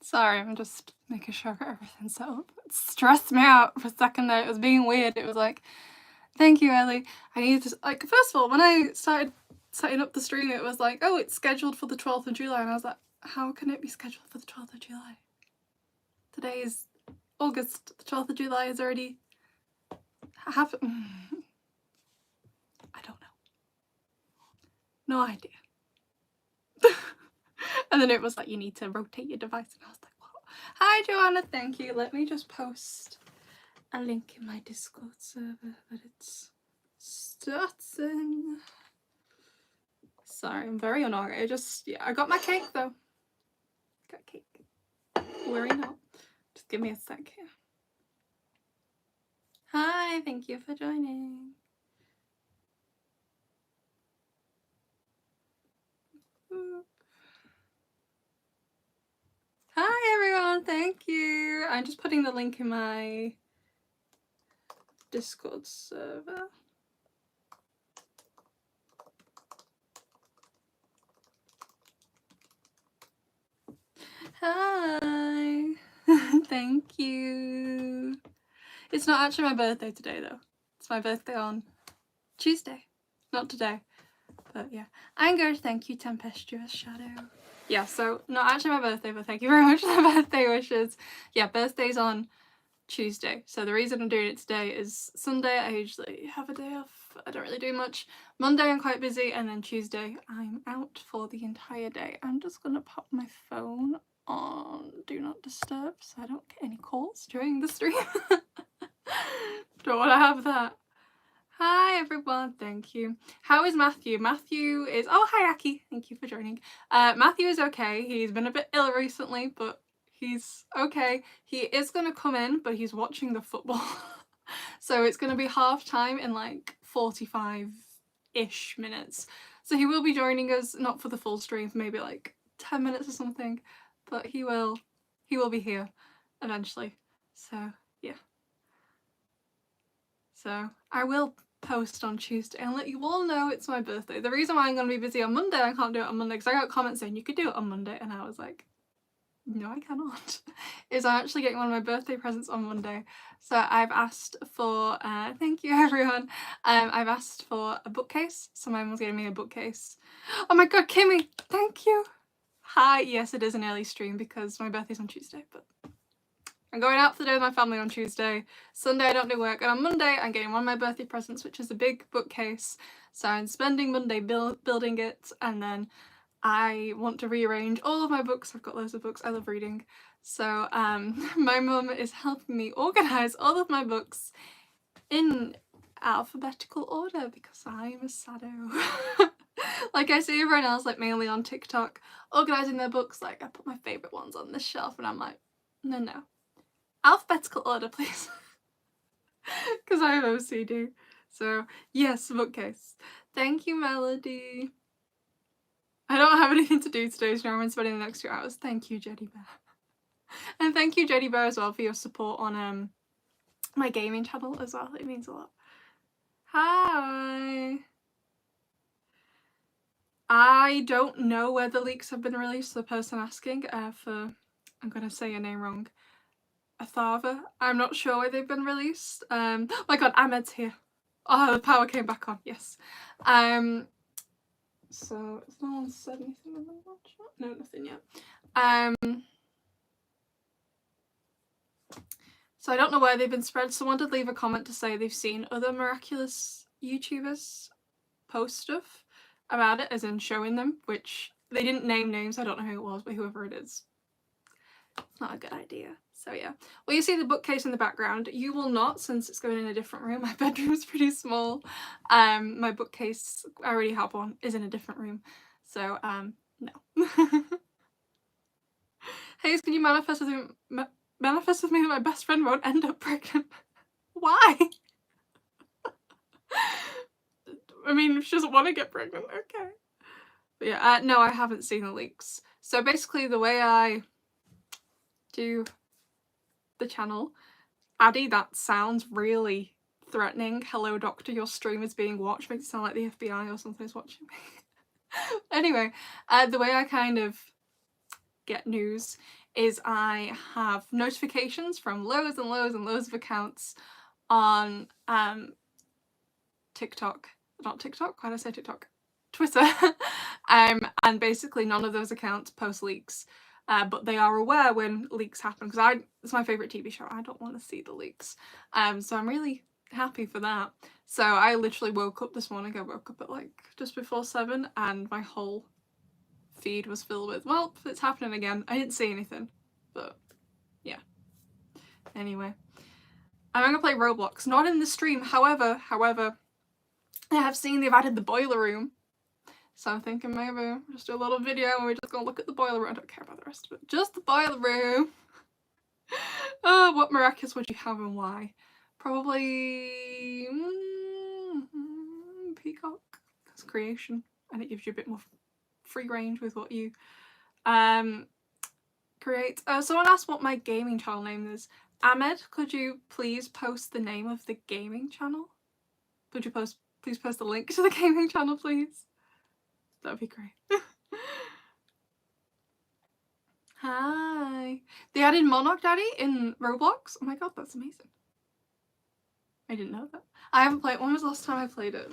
Sorry, I'm just making sure I got everything set up. It stressed me out for a second there. It was being weird. It was like, thank you, Ellie. I needed to, like, first of all, when I started setting up the stream, it was like, oh, it's scheduled for the 12th of July. And I was like, how can it be scheduled for the 12th of July? Today is August. The 12th of July is already happened. I don't know. No idea. And then it was like, you need to rotate your device. And I was like, what? Hi, Joanna. Thank you. Let me just post a link in my Discord server that it's starting. Sorry, I'm very unorganized. I got my cake though. Got cake. Worry not. Just give me a sec here. Hi, thank you for joining. Hi everyone, thank you. I'm just putting the link in my Discord server. Hi. Thank you. It's not actually my birthday today though. It's my birthday on Tuesday. Not today. But yeah. I'm going to thank you, Tempestuous Shadow. Yeah, so not actually my birthday, but thank you very much for the birthday wishes. Yeah, birthday's on Tuesday. So the reason I'm doing it today is Sunday I usually have a day off. I don't really do much. Monday I'm quite busy, and then Tuesday I'm out for the entire day. I'm just gonna pop my phone on Do Not Disturb so I don't get any calls during the stream. Don't want to have that. Hi everyone, thank you. How is Matthew? Matthew is, oh hi Aki, thank you for joining. Matthew is okay. He's been a bit ill recently, but he's okay. He is going to come in, but he's watching the football. So it's going to be half time in like 45-ish minutes. So he will be joining us, not for the full stream, maybe like 10 minutes or something, but he will be here eventually. So yeah. So I will post on Tuesday and let you all know it's my birthday. The reason why I'm going to be busy on Monday, I can't do it on Monday, because I got comments saying you could do it on Monday, and I was like, no I cannot. Is I'm actually getting one of my birthday presents on Monday. So I've asked for, thank you everyone, I've asked for a bookcase. So my mum's getting me a bookcase. Oh my god, Kimmy, thank you. Hi, yes it is an early stream because my birthday's on Tuesday, but I'm going out for the day with my family on Tuesday. Sunday I don't do work, and on Monday I'm getting one of my birthday presents, which is a big bookcase. So I'm spending Monday building it, and then I want to rearrange all of my books. I've got loads of books, I love reading. So my mum is helping me organise all of my books in alphabetical order because I'm a sado. Like I see everyone else, like mainly on TikTok, organising their books. Like I put my favourite ones on this shelf, and I'm like, no. Alphabetical order, please. Because I have OCD. So, yes, bookcase. Thank you, Melody. I don't have anything to do today, so I'm spending the next 2 hours. Thank you, Jeddy Bear. And thank you, Jeddy Bear, as well, for your support on my gaming channel as well. It means a lot. Hi. I don't know where the leaks have been released. The person asking for, I'm going to say your name wrong, Athava. I'm not sure where they've been released. Oh my god, Ahmed's here. Oh, the power came back on, yes. So, has no one said anything in the watch? No, nothing yet. So I don't know where they've been spread. Someone did leave a comment to say they've seen other Miraculous YouTubers post stuff about it, as in showing them, which they didn't name names. I don't know who it was, but whoever it is, it's not a good idea. So yeah. Well, you see the bookcase in the background. You will not, since it's going in a different room. My bedroom's pretty small. My bookcase, I already have one, is in a different room. So, no. Hayes, can you manifest with me that my best friend won't end up pregnant? Why? I mean, if she doesn't want to get pregnant, okay. But yeah, no, I haven't seen the leaks. So basically the way I do the channel, Addie, that sounds really threatening. Hello doctor, your stream is being watched. Makes it sound like the FBI or something is watching me. Anyway, the way I kind of get news is I have notifications from loads and loads and loads of accounts on TikTok. Not TikTok, why did I say TikTok? Twitter. And basically none of those accounts post leaks. But they are aware when leaks happen, because it's my favourite TV show. I don't want to see the leaks. So I'm really happy for that. So I literally woke up this morning. I woke up at like just before 7 and my whole feed was filled with, well, it's happening again. I didn't see anything, but yeah. Anyway, I'm going to play Roblox. Not in the stream, however, I have seen they've added the boiler room. So I'm thinking maybe just do a little video and we're just going to look at the boiler room. I don't care about the rest of it. Just the boiler room. Oh, what Miraculous would you have and why? Probably Peacock. That's creation. And it gives you a bit more free range with what you create. Someone asked what my gaming channel name is. Ahmed, could you please post the name of the gaming channel? Could you please post the link to the gaming channel, please? That would be great. Hi. They added Monarch Daddy in Roblox? Oh my god, that's amazing. I didn't know that. I haven't played it. When was the last time I played it?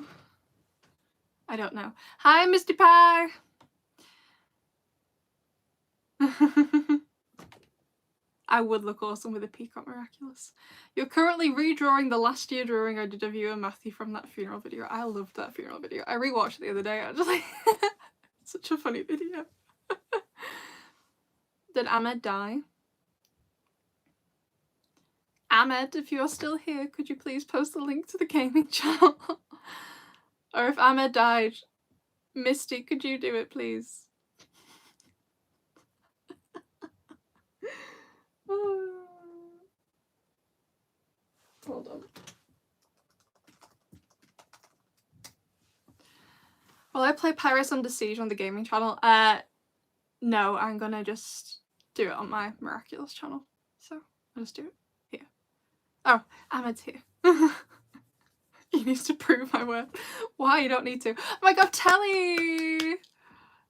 I don't know. Hi, Misty Pie. I would look awesome with a Peacock Miraculous. You're currently redrawing the last year drawing I did of you and Matthew from that funeral video. I loved that funeral video. I rewatched it the other day, actually. Such a funny video. Did Ahmed die? Ahmed, if you're still here, could you please post the link to the gaming channel? Or if Ahmed died, Misty, could you do it, please? Hold on. Will I play Paris Under Siege on the gaming channel? No, I'm gonna just do it on my Miraculous channel. So I'll just do it here. Oh, Ahmed's here. He needs to prove my worth. Why? You don't need to. Oh my god, Telly!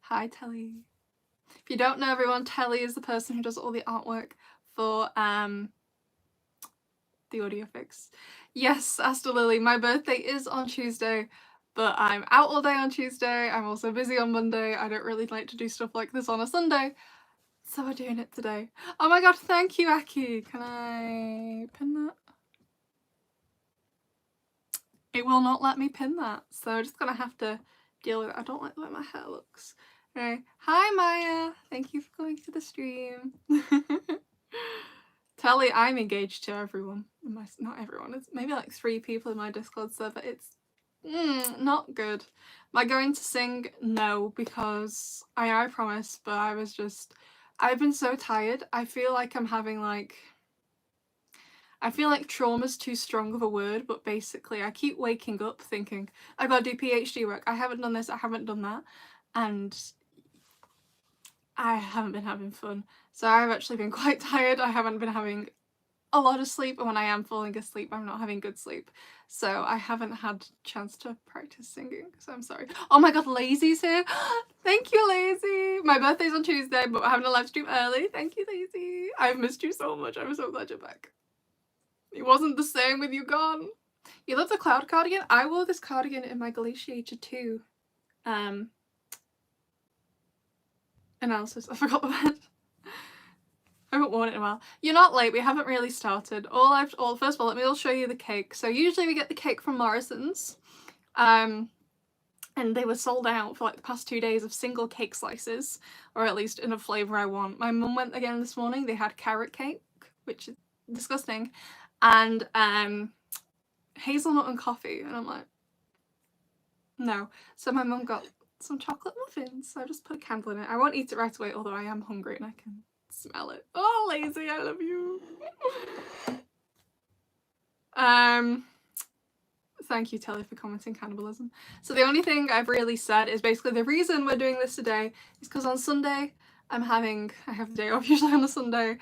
Hi, Telly. If you don't know, everyone, Telly is the person who does all the artwork for the audio fix. Yes, Aster Lily, my birthday is on Tuesday, but I'm out all day on Tuesday. I'm also busy on Monday. I don't really like to do stuff like this on a Sunday, so we're doing it today. Oh my god, thank you, Aki. Can I pin that? It will not let me pin that, so I'm just gonna have to deal with it. I don't like the way my hair looks. Anyway, hi Maya! Thank you for coming to the stream. Telly, I'm engaged to everyone. Not everyone, it's maybe like 3 people in my Discord server. It's not good. Am I going to sing? No, because I promise, but I've been so tired. I feel like I'm having like, I feel like trauma's too strong of a word, but basically I keep waking up thinking, I gotta do PhD work, I haven't done this, I haven't done that, and I haven't been having fun. So I've actually been quite tired. I haven't been having a lot of sleep, and when I am falling asleep, I'm not having good sleep. So I haven't had a chance to practice singing, so I'm sorry. Oh my god, Lazy's here. Thank you, Lazy. My birthday's on Tuesday, but we're having a live stream early. Thank you, Lazy. I've missed you so much. I'm so glad you're back. It wasn't the same with you gone. You love the cloud cardigan? I wore this cardigan in my Glaciator 2 analysis. I forgot the word. I haven't worn it in a while. You're not late, we haven't really started. First of all, let me show you the cake. So usually we get the cake from Morrison's. And they were sold out for like the past 2 days of single cake slices, or at least in a flavour I want. My mum went again this morning, they had carrot cake, which is disgusting, and hazelnut and coffee, and I'm like, no. So my mum got some chocolate muffins, so I just put a candle in it. I won't eat it right away, although I am hungry and I can smell it. Oh, Lazy, I love you. Thank you, Telly, for commenting cannibalism. So the only thing I've really said is basically the reason we're doing this today is because on Sunday I have the day off usually on a Sunday.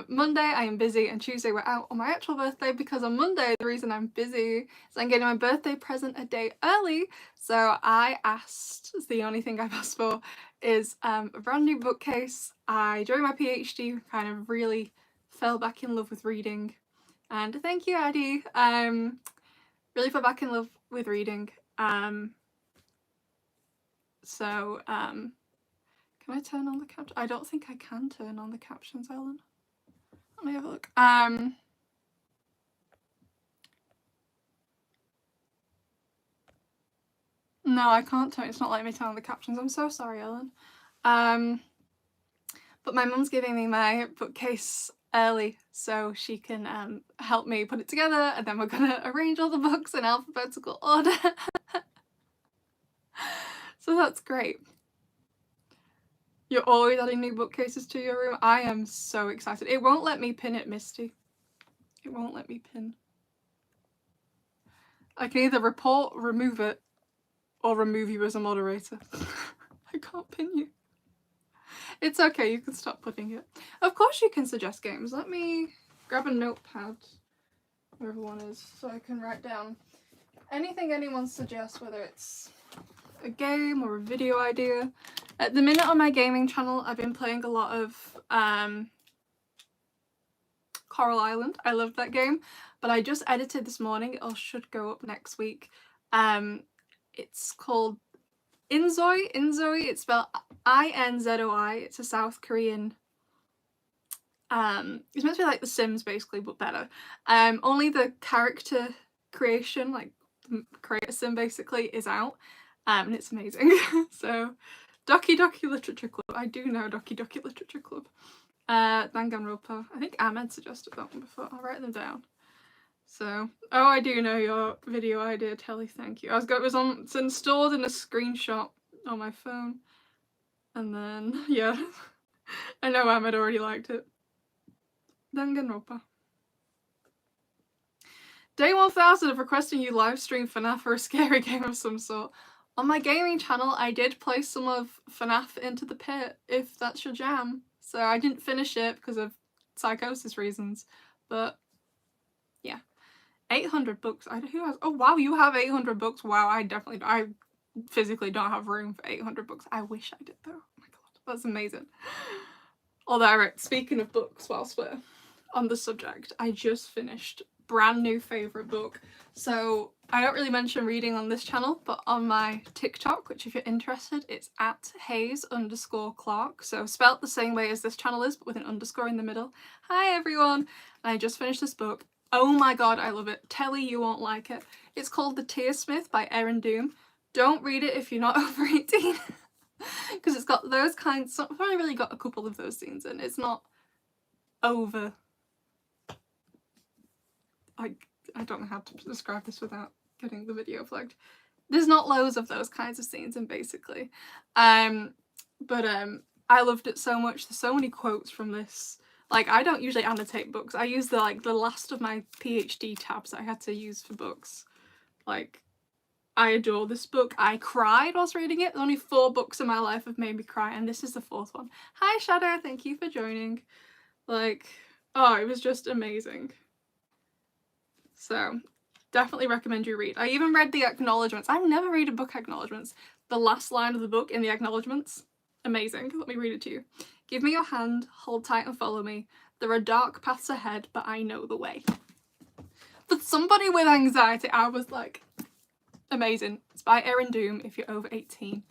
Monday I am busy, and Tuesday we're out on my actual birthday, because on Monday the reason I'm busy is I'm getting my birthday present a day early. So I asked, it's the only thing I've asked for, is a brand new bookcase. During my PhD, kind of really fell back in love with reading. And thank you, Addie. Really fell back in love with reading. Can I turn on the captions? I don't think I can turn on the captions, Ellen. Let me have a look. No, I can't turn. It's not letting me turn on the captions. I'm so sorry, Ellen. But my mum's giving me my bookcase early so she can help me put it together, and then we're gonna arrange all the books in alphabetical order. So that's great. You're always adding new bookcases to your room. I am so excited. It won't let me pin it, Misty. It won't let me pin. I can either report, remove it, or remove you as a moderator. I can't pin you. It's okay, you can stop putting it. Of course you can suggest games. Let me grab a notepad, wherever one is, so I can write down anything anyone suggests, whether it's a game or a video idea. At the minute on my gaming channel, I've been playing a lot of Coral Island. I love that game, but I just edited this morning. It all should go up next week. It's called Inzoi. It's spelled I-N-Z-O-I. It's a South Korean. It's meant to be like The Sims basically, but better. Only the character creation, like create a sim basically, is out. And it's amazing. So, Doki Doki Literature Club. I do know Doki Doki Literature Club. Danganronpa. I think Ahmed suggested that one before. I'll write them down. So, oh, I do know your video idea, Telly. Thank you. It's installed in a screenshot on my phone, and then yeah, I know Ahmed already liked it. Danganronpa. Day 1000 of requesting you live stream FNAF or a scary game of some sort. On my gaming channel, I did play some of FNAF Into the Pit, if that's your jam. So I didn't finish it because of psychosis reasons, but yeah. 800 books. Who has? Oh wow, you have 800 books. Wow, I physically don't have room for 800 books. I wish I did though. Oh my god, that's amazing. Although, speaking of books, whilst we're on the subject, I just finished brand new favourite book. So I don't really mention reading on this channel, but on my TikTok, which if you're interested, it's at Hayes_Clark. So spelt the same way as this channel is, but with an underscore in the middle. Hi everyone! And I just finished this book. Oh my god, I love it. Telly, you won't like it. It's called The Tearsmith by Erin Doom. Don't read it if you're not over 18. Because it's got those kinds. I've only really got a couple of those scenes in. It's not over. I don't know how to describe this without getting the video flagged. There's not loads of those kinds of scenes in, basically. But I loved it so much. There's so many quotes from this. Like, I don't usually annotate books. I use the last of my PhD tabs that I had to use for books. Like, I adore this book. I cried whilst reading it. Only 4 books in my life have made me cry, and this is the 4th one. Hi, Shadow. Thank you for joining. Like, oh, it was just amazing. So, definitely recommend you read. I even read the acknowledgements. I never read a book acknowledgements. The last line of the book in the acknowledgements. Amazing. Let me read it to you. Give me your hand, hold tight and follow me. There are dark paths ahead, but I know the way. For somebody with anxiety, I was like, amazing. It's by Erin Doom if you're over 18.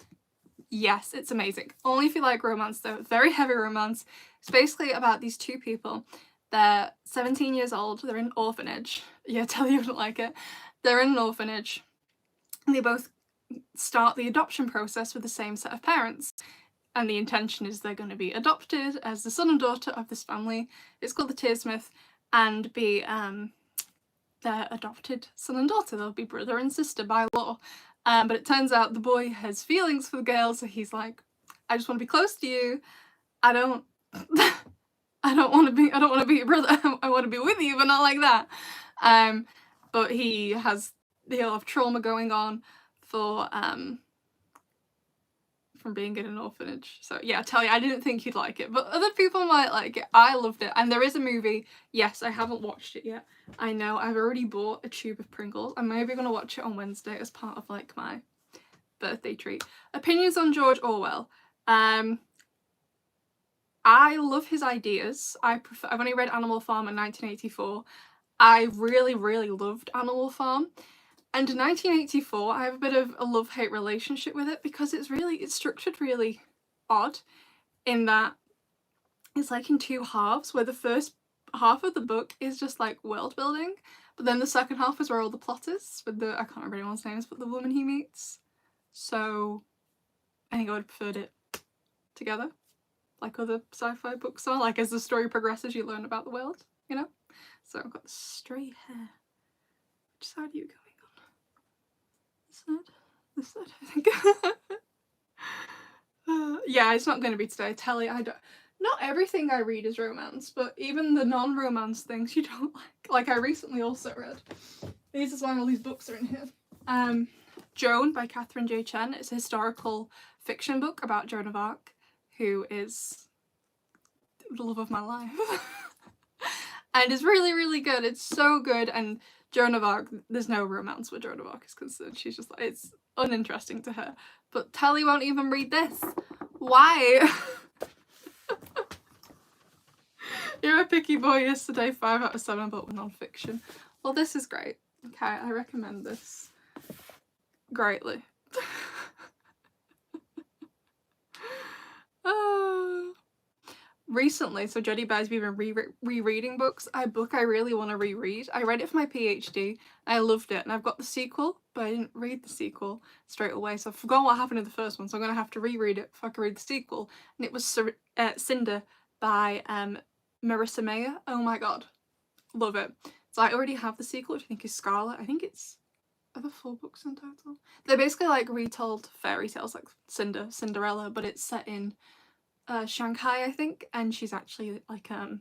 Yes, it's amazing. Only if you like romance though. Very heavy romance. It's basically about these 2 people. They're 17 years old. They're in an orphanage. Yeah, tell you wouldn't like it. They're in an orphanage. They both start the adoption process with the same set of parents. And the intention is they're going to be adopted as the son and daughter of this family. It's called The Tearsmith, and be their adopted son and daughter. They'll be brother and sister by law. But it turns out the boy has feelings for the girl, so he's like, I just want to be close to you. I don't want to be your brother. I want to be with you, but not like that. But he'll have trauma going on from from being in an orphanage. So yeah, I tell you, I didn't think you'd like it, but other people might like it. I loved it. And there is a movie. Yes, I haven't watched it yet. I know, I've already bought a tube of Pringles. I'm maybe going to watch it on Wednesday as part of like my birthday treat. Opinions on George Orwell. I love his ideas. I've only read Animal Farm in 1984. I really, really loved Animal Farm. And in 1984, I have a bit of a love-hate relationship with it because it's structured really odd in that it's like in two halves, where the first half of the book is just like world building, but then the second half is where all the plot is with I can't remember anyone's names, but the woman he meets. So I think I would have preferred it together, like other sci-fi books are. Like as the story progresses, you learn about the world, you know? So I've got the stray hair. Which side are you going on? This side, I think. Yeah, it's not going to be today. Telly, not everything I read is romance, but even the non-romance things you don't like. Like I recently also read, this is why all these books are in here. Joan by Catherine J. Chen. It's a historical fiction book about Joan of Arc, who is the love of my life. And it's really, really good. It's so good. And Joan of Arc, there's no romance where Joan of Arc is concerned. She's just like, it's uninteresting to her. But Telly won't even read this. Why? You're a picky boy yesterday, 5 out of 7, but with non-fiction. Well, this is great. Okay, I recommend this greatly. Recently, so Jodie Bear's been rereading books. A book I really want to reread. I read it for my PhD. I loved it, and I've got the sequel, but I didn't read the sequel straight away, so I've forgotten what happened in the first one, so I'm going to have to reread it before I can read the sequel. And it was Cinder by Marissa Mayer. Oh my god. Love it. So I already have the sequel, which I think is Scarlet. I think are there 4 books in total? They're basically like retold fairy tales, like Cinderella, but it's set in Shanghai, I think, and she's actually like a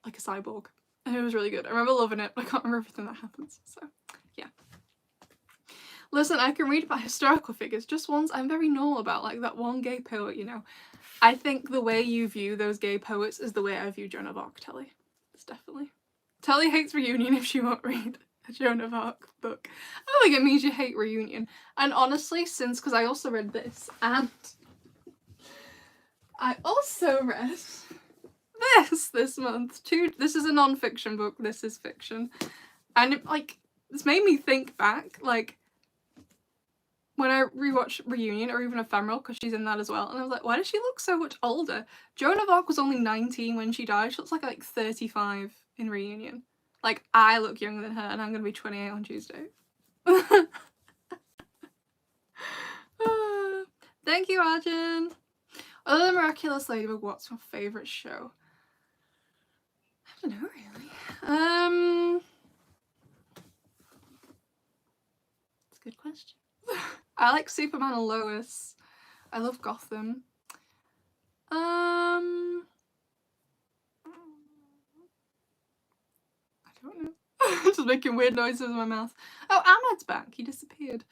cyborg. And it was really good. I remember loving it, but I can't remember everything that happens. So yeah. Listen, I can read about historical figures, just ones I'm very normal about, like that one gay poet, you know. I think the way you view those gay poets is the way I view Joan of Arc, Telly. It's definitely. Telly hates Reunion if she won't read a Joan of Arc book. I don't think it means you hate Reunion. And honestly, because I also read this, and I also read this month too. This is a non-fiction book, this is fiction. And it, like, it's made me think back, like, when I rewatch Reunion, or even Ephemeral, because she's in that as well, and I was like, why does she look so much older? Joan of Arc was only 19 when she died. She looks like 35 in Reunion. Like, I look younger than her, and I'm going to be 28 on Tuesday. Thank you, Arjun. Other than Miraculous Ladybug, what's my favourite show? I don't know, really. That's a good question. I like Superman and Lois. I love Gotham. I don't know. Just making weird noises with my mouth. Oh, Ahmed's back. He disappeared.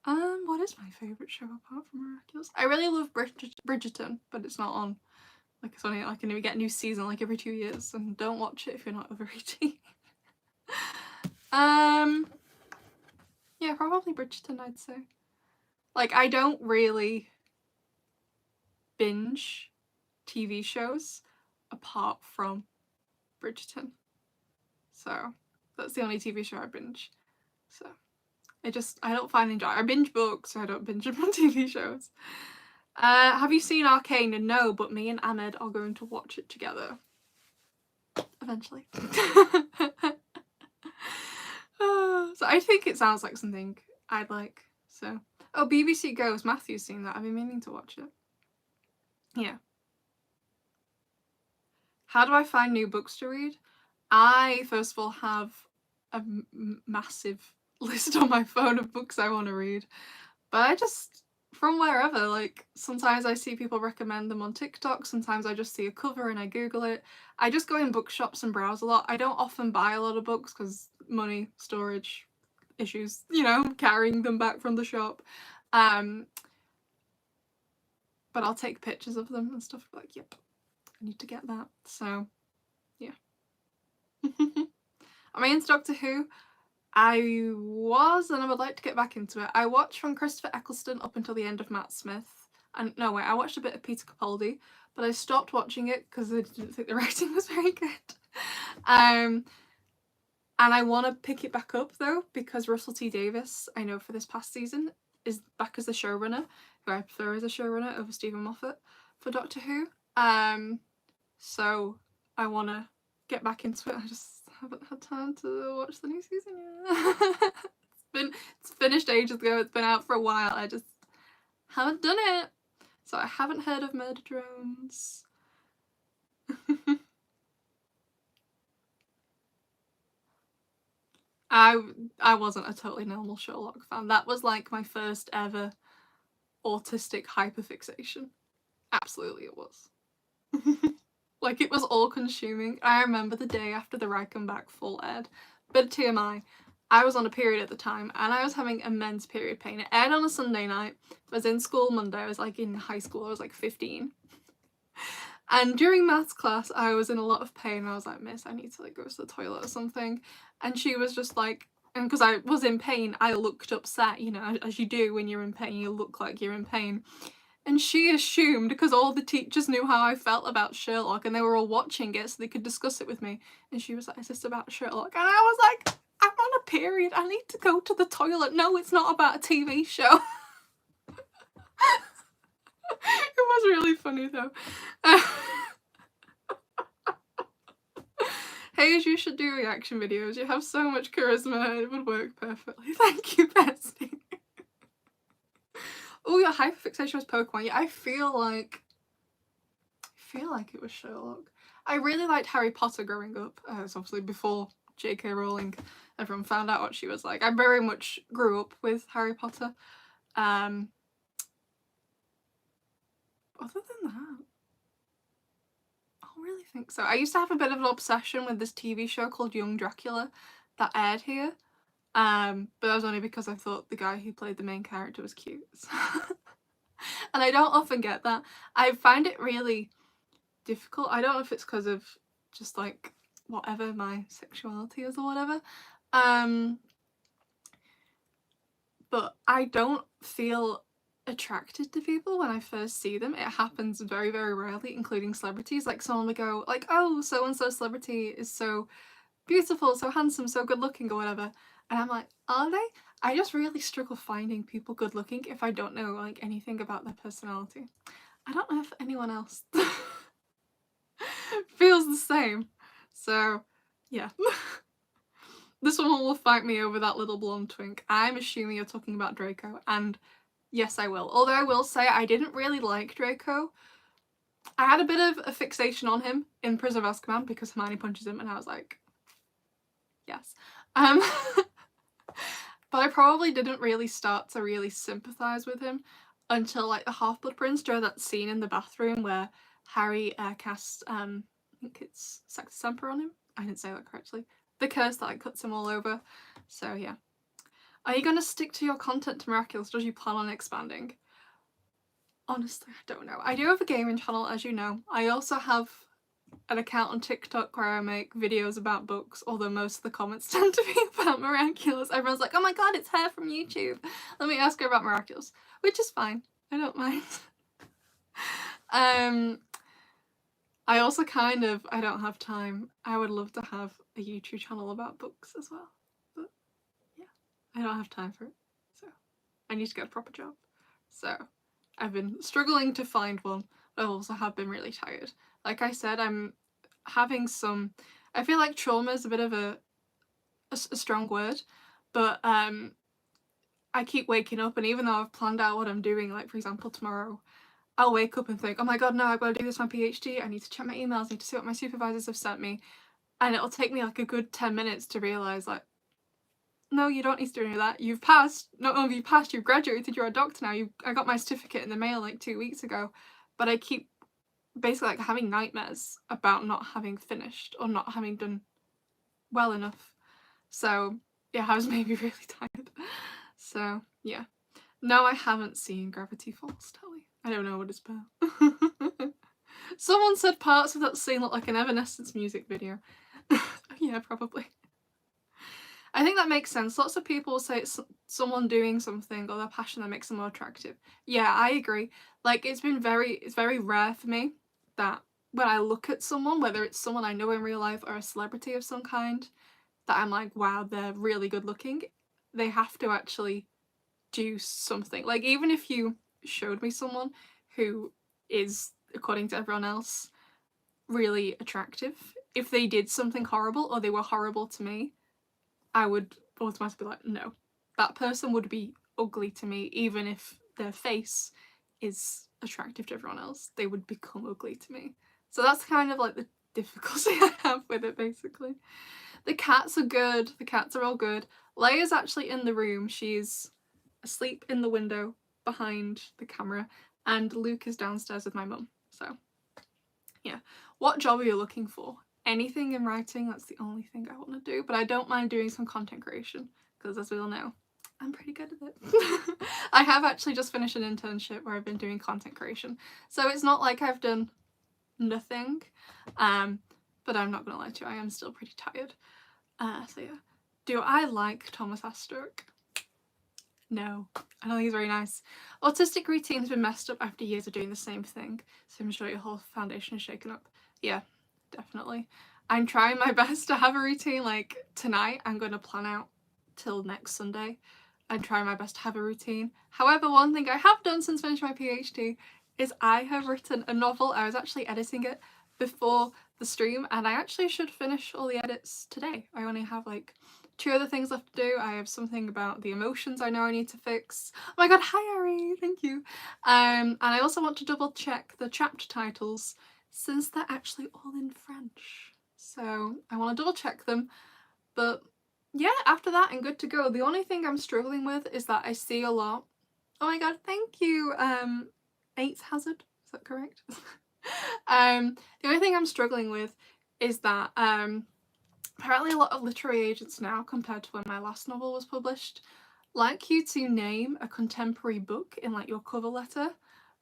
What is my favourite show apart from Miraculous? I really love Bridgerton, but it's not on. Like, it's only like, we get a new season like every 2 years, and don't watch it if you're not over 18. Yeah, probably Bridgerton, I'd say. Like, I don't really binge TV shows apart from Bridgerton. So, that's the only TV show I binge. So, I don't find enjoy. I binge books, so I don't binge them on TV shows. Have you seen Arcane? No, but me and Ahmed are going to watch it together. Eventually. So I think it sounds like something I'd like. So, oh, BBC Ghost. Matthew's seen that. I've been meaning to watch it. Yeah. How do I find new books to read? I, first of all, have a massive list on my phone of books I want to read. But I just, from wherever, like, sometimes I see people recommend them on TikTok, sometimes I just see a cover and I Google it. I just go in bookshops and browse a lot. I don't often buy a lot of books because money, storage issues, you know, carrying them back from the shop. but I'll take pictures of them and stuff. Like, yep, I need to get that. So, yeah. Am I into Doctor Who? I was, and I would like to get back into it. I watched from Christopher Eccleston up until the end of Matt Smith. And no, wait, I watched a bit of Peter Capaldi, but I stopped watching it because I didn't think the writing was very good. And I want to pick it back up though, because Russell T Davies, I know for this past season, is back as the showrunner, who I prefer as a showrunner over Stephen Moffat for Doctor Who. So I want to get back into it. I just haven't had time to watch the new season yet. It's finished ages ago. It's been out for a while. I just haven't done it. So I haven't heard of Murder Drones. I wasn't a Totally Normal Sherlock fan. That was like my first ever autistic hyperfixation. Absolutely it was. Like, it was all consuming. I remember the day after the Reichenbach full aired. Bit of TMI. I was on a period at the time and I was having immense period pain. It aired on a Sunday night. I was in school Monday. I was like in high school. I was like 15. And during maths class, I was in a lot of pain. I was like, Miss, I need to like go to the toilet or something. And she was just like, and because I was in pain, I looked upset, you know, as you do when you're in pain, you look like you're in pain. And she assumed, because all the teachers knew how I felt about Sherlock and they were all watching it so they could discuss it with me. And she was like, is this about Sherlock? And I was like, I'm on a period. I need to go to the toilet. No, it's not about a TV show. It was really funny though. Hayes, you should do reaction videos. You have so much charisma. It would work perfectly. Thank you, Bestie. Oh, your hyperfixation was Pokemon. Yeah, I feel like it was Sherlock. I really liked Harry Potter growing up. It's obviously before J.K. Rowling, everyone found out what she was like. I very much grew up with Harry Potter. Other than that, I don't really think so. I used to have a bit of an obsession with this TV show called Young Dracula that aired here. But that was only because I thought the guy who played the main character was cute. And I don't often get that. I find it really difficult. I don't know if it's because of just like whatever my sexuality is or whatever. But I don't feel attracted to people when I first see them. It happens very, very rarely, including celebrities. Like someone would go like, oh, so-and-so celebrity is so beautiful, so handsome, so good looking or whatever. And I'm like, are they? I just really struggle finding people good looking if I don't know like anything about their personality. I don't know if anyone else feels the same. So yeah. This one will fight me over that little blonde twink. I'm assuming you're talking about Draco, and yes, I will. Although I will say I didn't really like Draco. I had a bit of a fixation on him in Prison of Azkaban because Hermione punches him and I was like, yes. But I probably didn't really start to really sympathise with him until like the Half-Blood Prince, during that scene in the bathroom where Harry casts, I think it's Sectus Semper on him. I didn't say that correctly. The curse that like cuts him all over. So yeah. Are you going to stick to your content to Miraculous? Does you plan on expanding? Honestly, I don't know. I do have a gaming channel, as you know. I also have an account on TikTok where I make videos about books, although most of the comments tend to be about Miraculous. Everyone's like, oh my god, it's her from YouTube. Let me ask her about Miraculous. Which is fine. I don't mind. I also I don't have time. I would love to have a YouTube channel about books as well. But yeah, I don't have time for it. So I need to get a proper job. So I've been struggling to find one, but I also have been really tired. Like I said, I'm having some, I feel like trauma is a bit of a strong word, but I keep waking up, and even though I've planned out what I'm doing, like for example tomorrow, I'll wake up and think, oh my god, no, I've got to do this for my PhD, I need to check my emails, I need to see what my supervisors have sent me, and it'll take me like a good 10 minutes to realise like, no, you don't need to do any of that. You've passed. Not only have you passed, you've graduated, you're a doctor now. I got my certificate in the mail like 2 weeks ago, but I keep basically like having nightmares about not having finished or not having done well enough. So yeah, I was maybe really tired. So yeah. No, I haven't seen Gravity Falls, Telly. I don't know what it's about. Someone said parts of that scene look like an Evanescence music video. Yeah, probably. I think that makes sense. Lots of people say it's someone doing something or their passion that makes them more attractive. Yeah, I agree. Like, it's very rare for me that when I look at someone, whether it's someone I know in real life or a celebrity of some kind, that I'm like, wow, they're really good looking. They have to actually do something. Like, even if you showed me someone who is, according to everyone else, really attractive, if they did something horrible or they were horrible to me, I would automatically be like, no, that person would be ugly to me, even if their face is attractive to everyone else, they would become ugly to me. So that's kind of like the difficulty I have with it, basically. The cats are good, the cats are all good. Leia's actually in the room, she's asleep in the window behind the camera, and Luke is downstairs with my mum. So yeah. What job are you looking for? Anything in writing, that's the only thing I want to do, but I don't mind doing some content creation, because as we all know, I'm pretty good at it. I have actually just finished an internship where I've been doing content creation, so it's not like I've done nothing, but I'm not gonna lie to you, I am still pretty tired. So yeah. Do I like Thomas Astork? No, I don't think he's very nice. Autistic routine has been messed up after years of doing the same thing, so I'm sure your whole foundation is shaken up. Yeah, definitely. I'm trying my best to have a routine. Like tonight, I'm going to plan out till next Sunday. I'm trying my best to have a routine. However, one thing I have done since finishing my PhD is I have written a novel. I was actually editing it before the stream, and I actually should finish all the edits today. I only have like 2 other things left to do. I have something about the emotions I know I need to fix. Oh my god, hi Ari, thank you. And I also want to double check the chapter titles since they're actually all in French. So I want to double check them. But yeah, after that I'm good to go. The only thing I'm struggling with is that I see a lot. Oh my god, thank you. 8th Hazard, is that correct? The only thing I'm struggling with is that apparently a lot of literary agents now, compared to when my last novel was published, like you to name a contemporary book in like your cover letter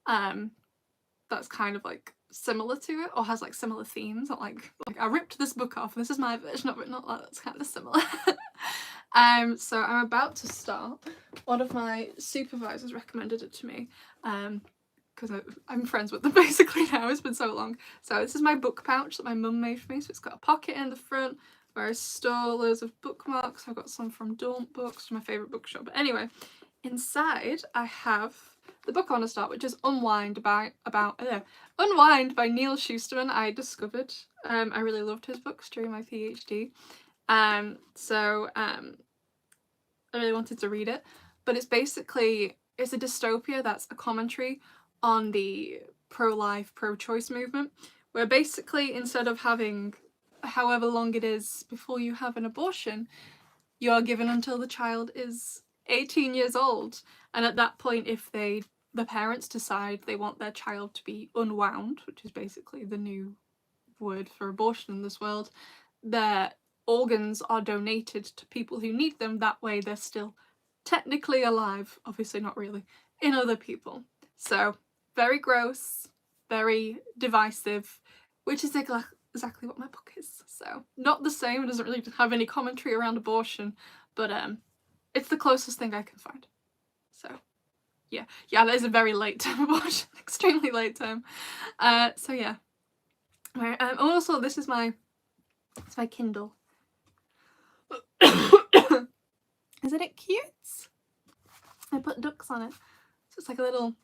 that's kind of like similar to it or has like similar themes. Not like I ripped this book off, this is my version of it, not like that's kind of similar. So I'm about to start. One of my supervisors recommended it to me because I'm friends with them basically now, it's been so long. So this is my book pouch that my mum made for me, so it's got a pocket in the front where I store loads of bookmarks. I've got some from Daunt Books, my favourite bookshop. But anyway, inside I have the book I want to start, which is Unwind by Neil Shusterman. I discovered I really loved his books during my PhD, so I really wanted to read it. But it's a dystopia that's a commentary on the pro-life, pro-choice movement, where basically instead of having however long it is before you have an abortion, you are given until the child is 18 years old, and at that point, if the parents decide they want their child to be unwound, which is basically the new word for abortion in this world, their organs are donated to people who need them. That way they're still technically alive, obviously not really, in other people. So very gross, very divisive, which is exactly what my book is. So not the same, it doesn't really have any commentary around abortion, but it's the closest thing I can find. So yeah, that is a very late term abortion, extremely late term. So yeah. Right, also this is my Kindle. Isn't it cute? I put ducks on it, so it's like a little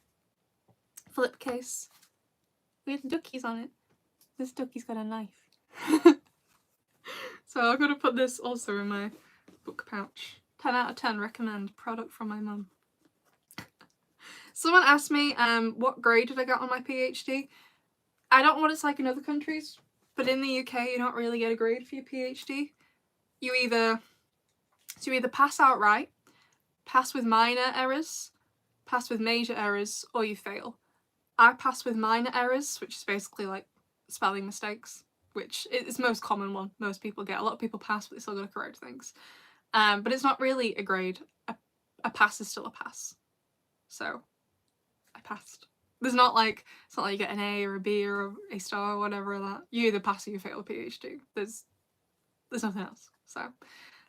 flip case with duckies on it. This duckie's got a knife. So I'm gonna put this also in my book pouch. 10 out of 10 recommend, product from my mum. Someone asked me what grade did I get on my PhD. I don't know what it's like in other countries, but in the UK you don't really get a grade for your PhD. You either pass outright, pass with minor errors, pass with major errors, or you fail. I passed with minor errors, which is basically like spelling mistakes, which is the most common one most people get. A lot of people pass, but they still got to correct things. But it's not really a grade. A pass is still a pass. So I passed. There's not like, it's not like you get an A or a B or a star or whatever that. You either pass or you fail a PhD. There's nothing else. So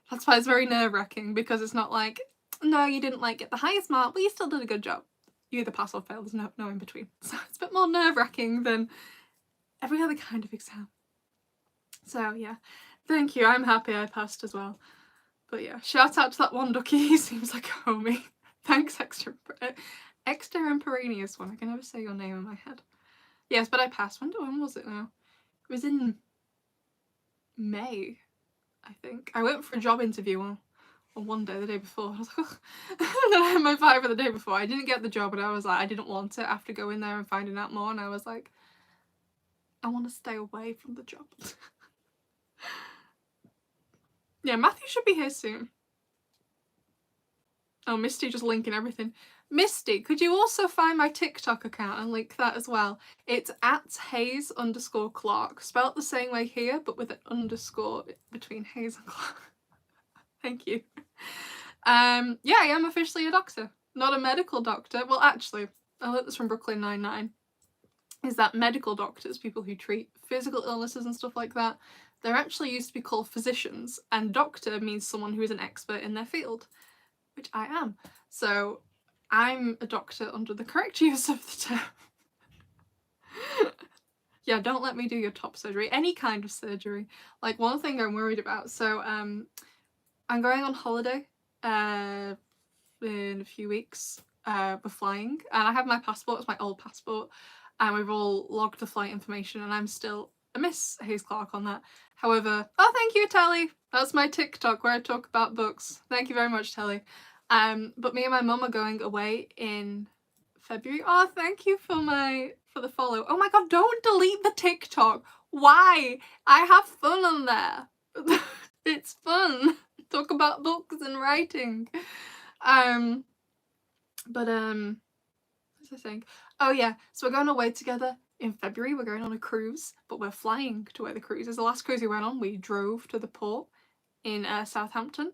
that's why it's very nerve-wracking, because it's not like, no, you didn't like get the highest mark, but you still did a good job. You either pass or fail, there's no in between. So it's a bit more nerve-wracking than every other kind of exam. So yeah, thank you, I'm happy I passed as well. But yeah, shout out to that one ducky, he seems like a homie. Thanks, extemporaneous one. I can never say your name in my head. Yes, but I passed. When was it now? It was in May, I think. I went for a job interview on one day, the day before. I was like, oh. And then I had my Viva the day before. I didn't get the job, and I was like, I didn't want it after going there and finding out more, and I was like, I want to stay away from the job. Yeah, Matthew should be here soon. Oh, Misty just linking everything. Misty, could you also find my TikTok account and link that as well? It's @Hayes_Clark, spelt the same way here, but with an underscore between Hayes and Clark. Thank you. Yeah, I am officially a doctor. Not a medical doctor. Well, actually, I learned this from Brooklyn Nine-Nine, is that medical doctors, people who treat physical illnesses and stuff like that, they're actually used to be called physicians, and doctor means someone who is an expert in their field, which I am. So I'm a doctor under the correct use of the term. Yeah, don't let me do your top surgery, any kind of surgery. Like, one thing I'm worried about, so I'm going on holiday in a few weeks. We're flying, and I have my passport, it's my old passport, and we've all logged the flight information, and I'm still a Miss Hayes Clark on that. However, oh, thank you, Telly. That's my TikTok where I talk about books. Thank you very much, Telly. But me and my mum are going away in February. Oh, thank you for the follow. Oh my god, don't delete the TikTok. Why? I have fun on there. It's fun. Talk about books and writing. What was I saying? Oh yeah, so we're going away together in February. We're going on a cruise, but we're flying to where the cruise is. The last cruise we went on, we drove to the port in Southampton.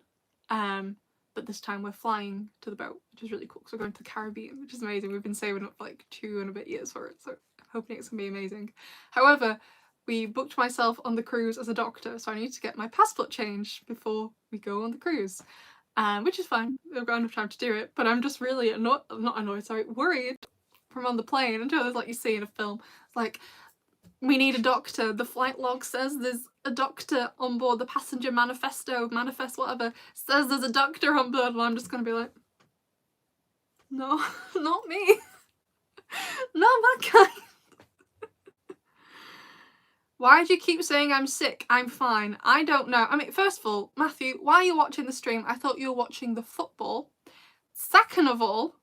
But this time we're flying to the boat, which is really cool, because we're going to the Caribbean, which is amazing. We've been saving up for like 2 and a bit years for it, so I'm hoping it's gonna be amazing. However, we booked myself on the cruise as a doctor, so I need to get my passport changed before we go on the cruise. Which is fine, I've got enough time to do it, but I'm just really worried from on the plane, until there's like you see in a film, like, we need a doctor, the flight log says there's a doctor on board, the passenger manifest whatever, says there's a doctor on board, and I'm just gonna be like, no, not me. Not that kind. Why do you keep saying I'm sick? I'm fine. I don't know. I mean, first of all, Matthew, why are you watching the stream? I thought you were watching the football. Second of all,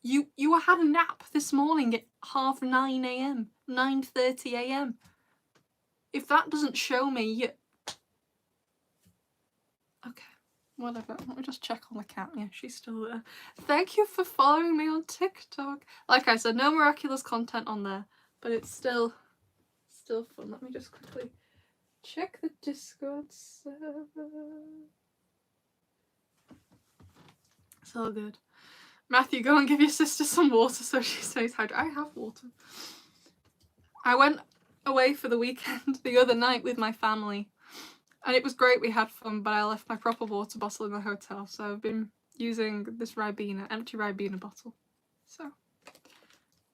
you had a nap this morning at 9:30 AM, 9:30 AM. If that doesn't show me, okay, whatever. Let me just check on the cat. Yeah, she's still there. Thank you for following me on TikTok. Like I said, no Miraculous content on there, but it's still fun. Let me just quickly check the Discord server. It's all good. Matthew, go and give your sister some water so she stays hydrated. I have water. I went away for the weekend the other night with my family, and it was great, we had fun, but I left my proper water bottle in the hotel, so I've been using this Ribena, empty Ribena bottle. So,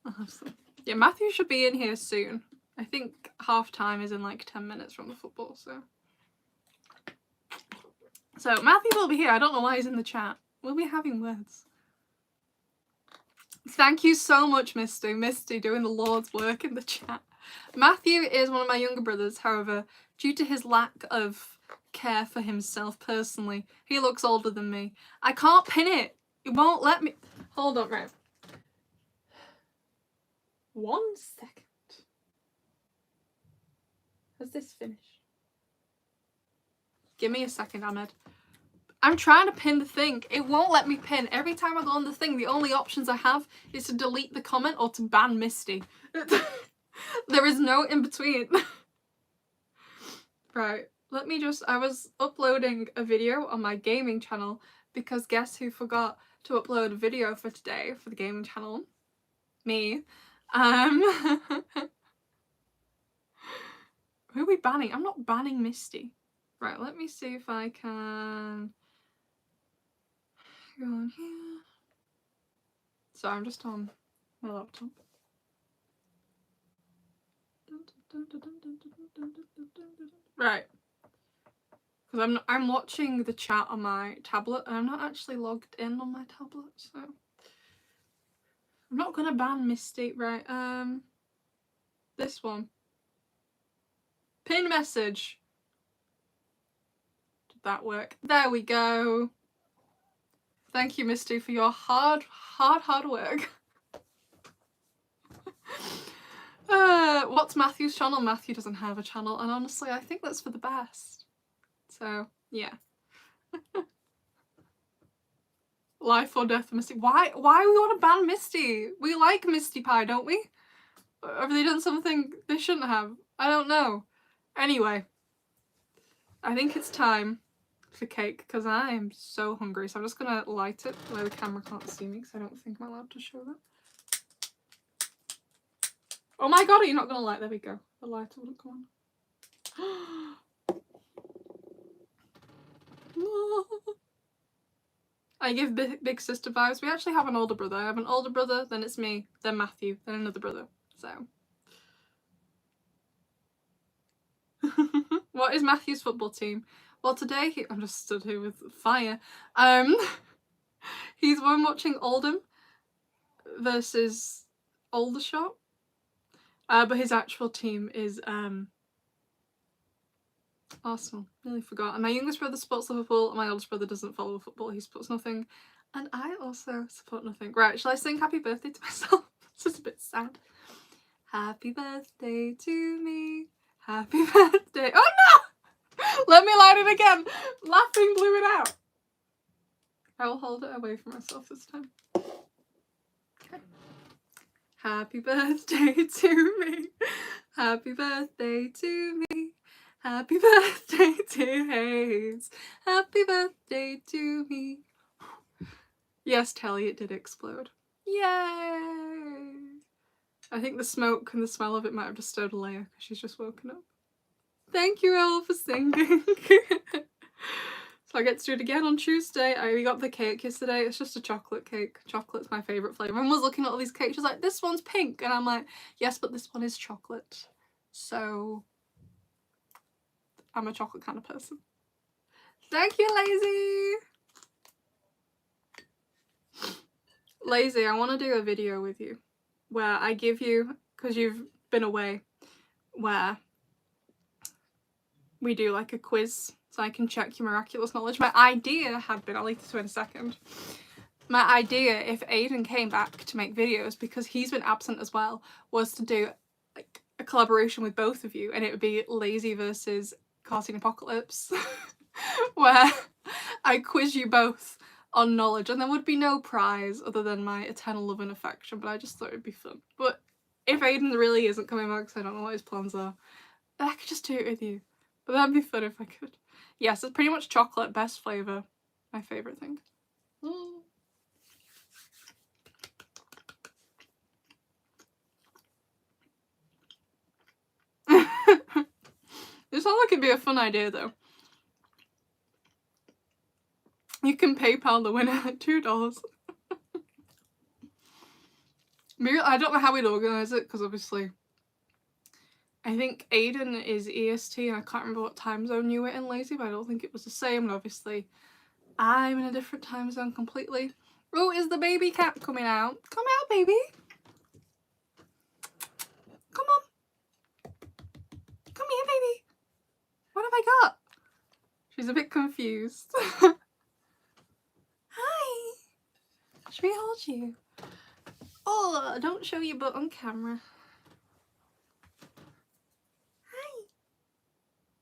I'll have some. Yeah, Matthew should be in here soon. I think half time is in like 10 minutes from the football, so. So, Matthew will be here. I don't know why he's in the chat. We'll be having words. Thank you so much, Misty. Misty doing the Lord's work in the chat. Matthew is one of my younger brothers, however, due to his lack of care for himself personally, he looks older than me. I can't pin it. It won't let me. Hold on, right. 1 second. Has this finished? Give me a second, Ahmed. I'm trying to pin the thing. It won't let me pin. Every time I go on the thing, the only options I have is to delete the comment or to ban Misty. There is no in between. Right, let me just, I was uploading a video on my gaming channel because guess who forgot to upload a video for today for the gaming channel. Me. Who are we banning? I'm not banning Misty. Right, let me see if I can go on here. So I'm just on my laptop. Right. Because I'm watching the chat on my tablet and I'm not actually logged in on my tablet, so I'm not gonna ban Misty. Right, this one. Pin message. Did that work? There we go. Thank you, Misty, for your hard work. What's Matthew's channel? Matthew doesn't have a channel, and honestly, I think that's for the best. So, yeah. Life or death for Misty. Why we want to ban Misty? We like Misty Pie, don't we? Have they done something they shouldn't have? I don't know. Anyway, I think it's time for cake because I am so hungry. So I'm just gonna light it where the camera can't see me because I don't think I'm allowed to show that. Oh my god, are you not gonna light? There we go. The lighter wouldn't come on. I give big sister vibes. We actually have an older brother. I have an older brother, then it's me, then Matthew, then another brother. So. What is Matthew's football team? Well, today I'm just stood here with fire. He's one watching Oldham versus Aldershot. But his actual team is Arsenal. Nearly forgot. And my youngest brother supports Liverpool, and my oldest brother doesn't follow football. He supports nothing. And I also support nothing. Right, shall I sing happy birthday to myself? It's just a bit sad. Happy birthday to me. Happy birthday. Oh no! Let me light it again. Laughing blew it out. I will hold it away from myself this time. Okay. Happy birthday to me. Happy birthday to me. Happy birthday to Hayes. Happy birthday to me. Yes, Telly, it did explode. Yay! I think the smoke and the smell of it might have disturbed Leia because she's just woken up. Thank you all for singing. So I get to do it again on Tuesday. We got the cake yesterday. It's just a chocolate cake. Chocolate's my favourite flavour. Everyone was looking at all these cakes. She's like, this one's pink. And I'm like, yes, but this one is chocolate. So I'm a chocolate kind of person. Thank you, Lazy. Lazy, I want to do a video with you where I give you, because you've been away, where we do like a quiz so I can check your miraculous knowledge. My idea had been, I'll leave this in a second. My idea, if Aiden came back to make videos, because he's been absent as well, was to do like a collaboration with both of you, and it would be Lazy versus Cartoon Apocalypse, where I quiz you both on knowledge, and there would be no prize other than my eternal love and affection, but I just thought it'd be fun. But if Aiden really isn't coming back, because I don't know what his plans are, then I could just do it with you. But that'd be fun if I could. Yes, it's pretty much chocolate, best flavour. My favourite thing. It sounds like it'd be a fun idea though. You can PayPal the winner at $2. I don't know how we'd organise it because obviously I think Aiden is EST and I can't remember what time zone you were in, Lazy, but I don't think it was the same, and obviously I'm in a different time zone completely. Oh, is the baby cat coming out? Come out, baby. Come on. Come here, baby. What have I got? She's a bit confused. Hi. Should we hold you? Oh, don't show your butt on camera. Hi.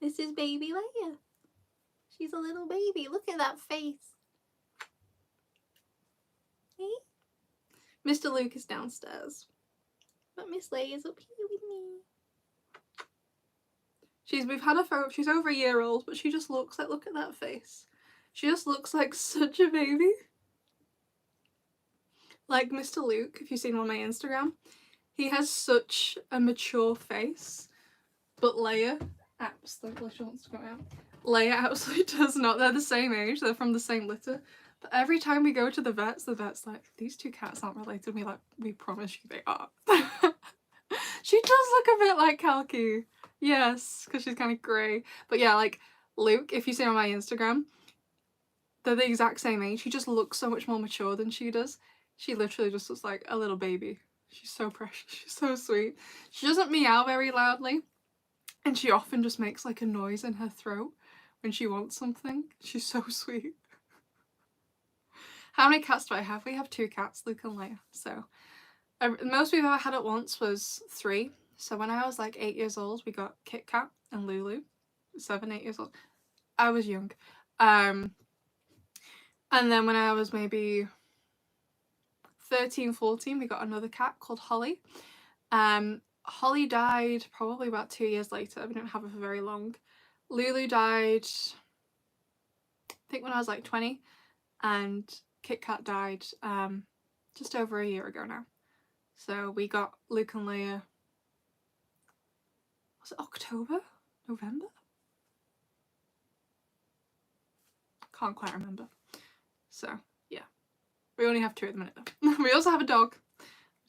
This is baby Leia. She's a little baby. Look at that face. Hey? Mr. Luke is downstairs. But Miss Leia's up here with me. We've had her for, she's over a year old, but she just looks like, look at that face. She just looks like such a baby. like Mr. Luke, if you've seen him on my Instagram, he has such a mature face, but Leia absolutely, she wants to go out. Leia absolutely does not. They're the same age, they're from the same litter. But every time we go to the vet's like, these two cats aren't related. We like, we promise you they are. She does look a bit like Kalki. Yes, because she's kind of grey. But yeah, like Luke, if you see on my Instagram, they're the exact same age. He just looks so much more mature than she does. She literally just looks like a little baby. She's so precious. She's so sweet. She doesn't meow very loudly, and she often just makes like a noise in her throat when she wants something. She's so sweet. How many cats do I have? We have 2 cats, Luke and Leia. So the most we've ever had at once was 3. So when I was like 8 years old, we got Kit Kat and Lulu. 7, 8 years old. I was young. And then when I was maybe 13, 14, we got another cat called Holly. Holly died probably about 2 years later. We didn't have her for very long. Lulu died, I think, when I was like 20, and Kit Kat died just over a year ago now. So we got Luke and Leia, was it October? November? Can't quite remember. So yeah, we only have 2 at the minute though. We also have a dog.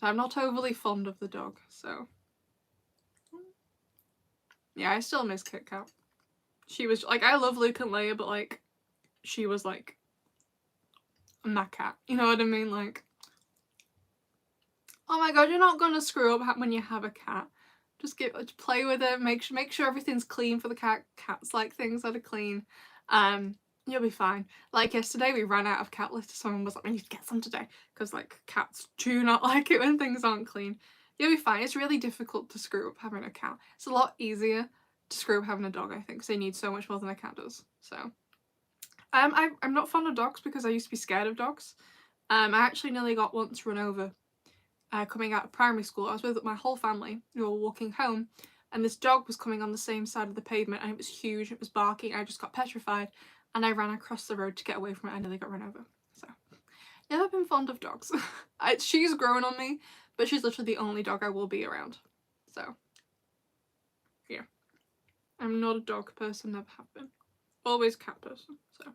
I'm not overly fond of the dog, so yeah, I still miss Kit Kat. She was like, I love Luke and Leia, but like, she was like my cat. You know what I mean? Like, oh my god, you're not gonna screw up when you have a cat. Just play with it. Make sure everything's clean for the cat. Cats like things that are clean. You'll be fine. Like yesterday, we ran out of cat litter. Someone was like, "I need to get some today," because like cats do not like it when things aren't clean. You'll be fine. It's really difficult to screw up having a cat. It's a lot easier to screw up having a dog, I think, because they need so much more than a cat does. So, I'm not fond of dogs because I used to be scared of dogs. I actually nearly got once run over. Coming out of primary school, I was with my whole family. We were walking home, and this dog was coming on the same side of the pavement, and it was huge. It was barking. I just got petrified, and I ran across the road to get away from it. I nearly got run over. So, never been fond of dogs. She's grown on me, but she's literally the only dog I will be around. So, yeah, I'm not a dog person. Never have been. Always a cat person. So,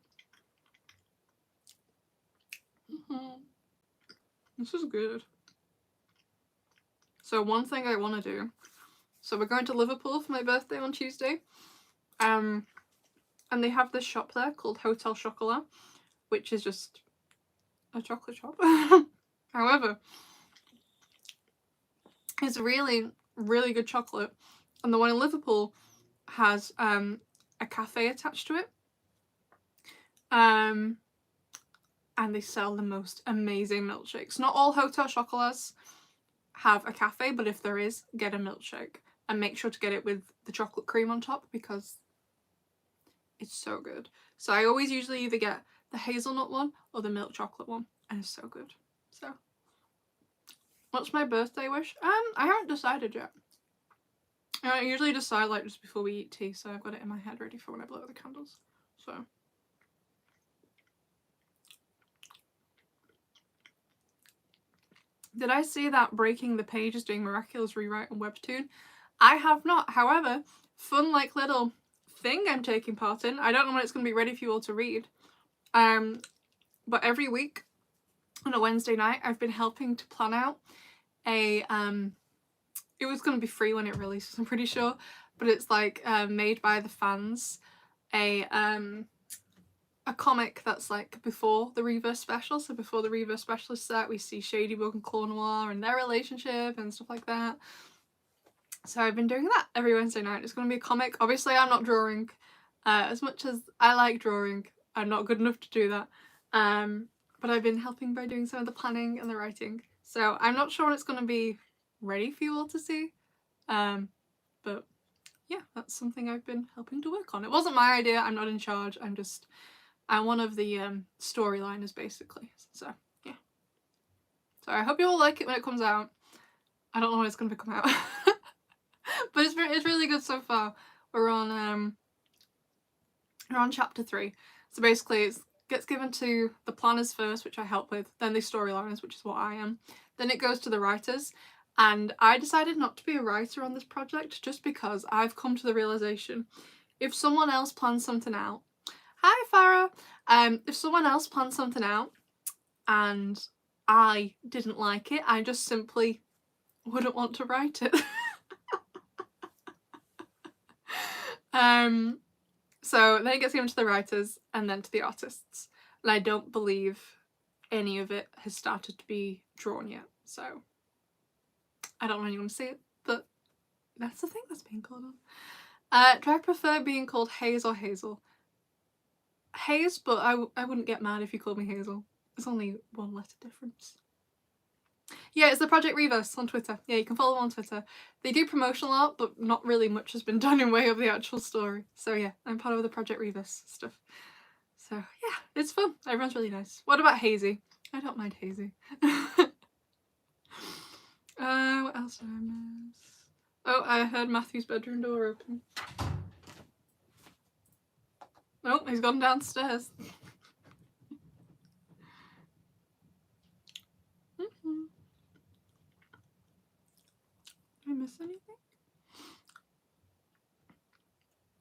this is good. So one thing I want to do, so we're going to Liverpool for my birthday on Tuesday, and they have this shop there called Hotel Chocolat, which is just a chocolate shop. However, it's really, really good chocolate, and the one in Liverpool has a cafe attached to it, and they sell the most amazing milkshakes. Not all Hotel Chocolats have a cafe, but if there is, get a milkshake and make sure to get it with the chocolate cream on top because it's so good. So I always usually either get the hazelnut one or the milk chocolate one, and it's so good. So what's my birthday wish? I haven't decided yet. I usually decide like just before we eat tea, so I've got it in my head ready for when I blow the candles. So did I see that Breaking the Page is doing Miraculous rewrite on Webtoon? I have not. However, fun like little thing I'm taking part in. I don't know when it's going to be ready for you all to read. But every week on a Wednesday night, I've been helping to plan out a it was going to be free when it releases, I'm pretty sure, but it's like made by the fans, a comic that's like before the Reverse Special. So before the Reverse Special is set, we see Shadybug and Claw Noir and their relationship and stuff like that. So I've been doing that every Wednesday night. It's going to be a comic. Obviously I'm not drawing. As much as I like drawing, I'm not good enough to do that. But I've been helping by doing some of the planning and the writing. So I'm not sure when it's going to be ready for you all to see. But yeah, that's something I've been helping to work on. It wasn't my idea. I'm not in charge. I'm one of the storyliners basically. So yeah. So I hope you all like it when it comes out. I don't know when it's going to come out. But it's really good so far. We're on chapter 3. So basically it's gets given to the planners first, which I help with, then the storylines, which is what I am. Then it goes to the writers. And I decided not to be a writer on this project just because I've come to the realisation if someone else plans something out, hi Farah, if someone else plans something out and I didn't like it, I just simply wouldn't want to write it. So then it gets given to the writers and then to the artists. And I don't believe any of it has started to be drawn yet. So I don't know when you're going to see it, but that's the thing that's being called on. Do I prefer being called Hayes or Hazel? Hayes, but I wouldn't get mad if you called me Hazel. There's only one letter difference. Yeah, it's the Project Reverse on Twitter. Yeah, you can follow them on Twitter. They do promotional art, but not really much has been done in way of the actual story. So yeah, I'm part of the Project Reverse stuff. So yeah, it's fun. Everyone's really nice. What about Hazy? I don't mind Hazy. What else did I miss? Oh, I heard Matthew's bedroom door open. Oh, he's gone downstairs. Did I miss anything?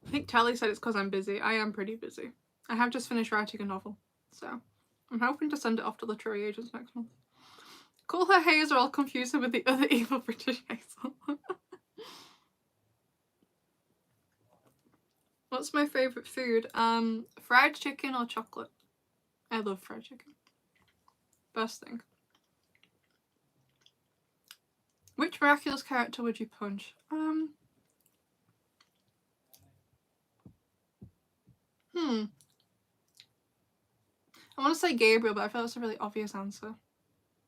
I think Tally said it's because I'm busy. I am pretty busy. I have just finished writing a novel, so I'm hoping to send it off to literary agents next month. Call her Hayes or I'll confuse her with the other evil British Hazel. What's my favourite food? Fried chicken or chocolate? I love fried chicken. Best thing. Which Miraculous character would you punch? I want to say Gabriel, but I feel that's a really obvious answer.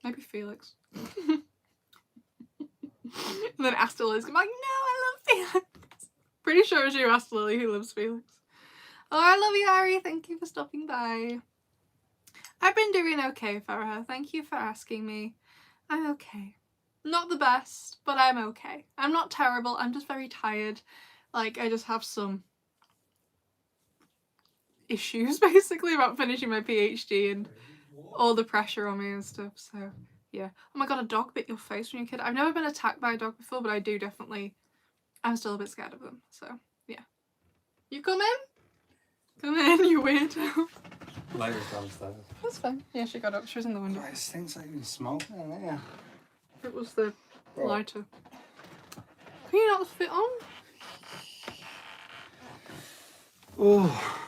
Maybe Felix. And then Asta Lily's like, no, I love Felix. Pretty sure it's you, Asta Lily, who loves Felix. Oh, I love you, Harry. Thank you for stopping by. I've been doing okay, Farah. Thank you for asking me. I'm okay. Not the best, but I'm okay. I'm not terrible. I'm just very tired. Like, I just have some issues, basically, about finishing my PhD and all the pressure on me and stuff, so yeah. Oh my god, a dog bit your face when you're a kid. I've never been attacked by a dog before, but I do definitely... I'm still a bit scared of them, so yeah. You come in? Come in, you weirdo. Lighter's downstairs. That's fine. Yeah, she got up. She was in the window. It stinks like you've smoking in there. It was the lighter. Can you not fit on? Oh.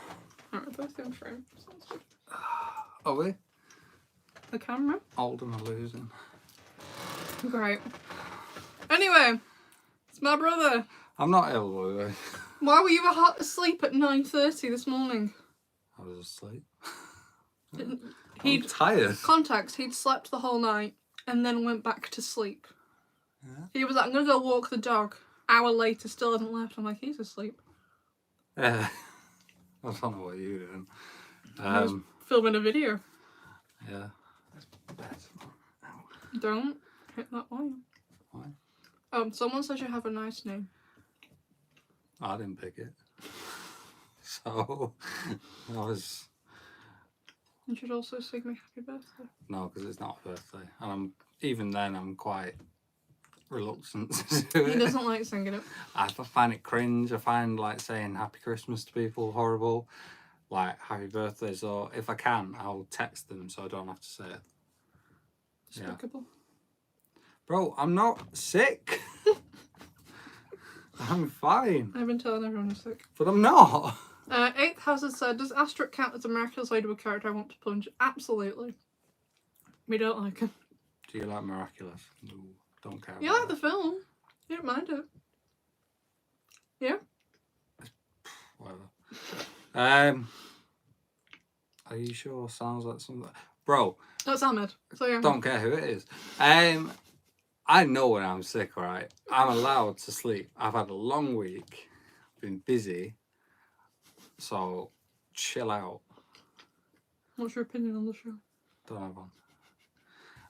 Alright, both in frame. Sounds good. Are we? The camera? Oldham are losing. Great. Anyway, it's my brother. I'm not ill, by the way. Why were you asleep at 9:30 this morning? I was asleep. I'm tired. Context, he'd slept the whole night and then went back to sleep. Yeah. He was like, I'm gonna go walk the dog. Hour later, still hasn't left. I'm like, he's asleep. Yeah. I don't know what you're doing. He was filming a video. Yeah. Don't hit that one. Why? Someone says you have a nice name. I didn't pick it. So, I was... You should also sing me happy birthday. No, because it's not a birthday. And even then, I'm quite reluctant to do it. He doesn't like singing it. I find it cringe. I find like saying happy Christmas to people horrible. Like happy birthday. So if I can, I'll text them so I don't have to say it. Despicable. Yeah. Bro, I'm not sick. I'm fine. I've been telling everyone you're sick. But I'm not. 8th House has said, does Astrid count as a Miraculous Ladybug character I want to punch? Absolutely. We don't like him. Do you like Miraculous? No, don't care. You like the film. You don't mind it. Yeah? Whatever. Are you sure? Sounds like something. Bro. That's Ahmed. So yeah. Don't care who it is. I know when I'm sick, right? I'm allowed to sleep. I've had a long week. Been busy. So, chill out. What's your opinion on the show? Don't have one.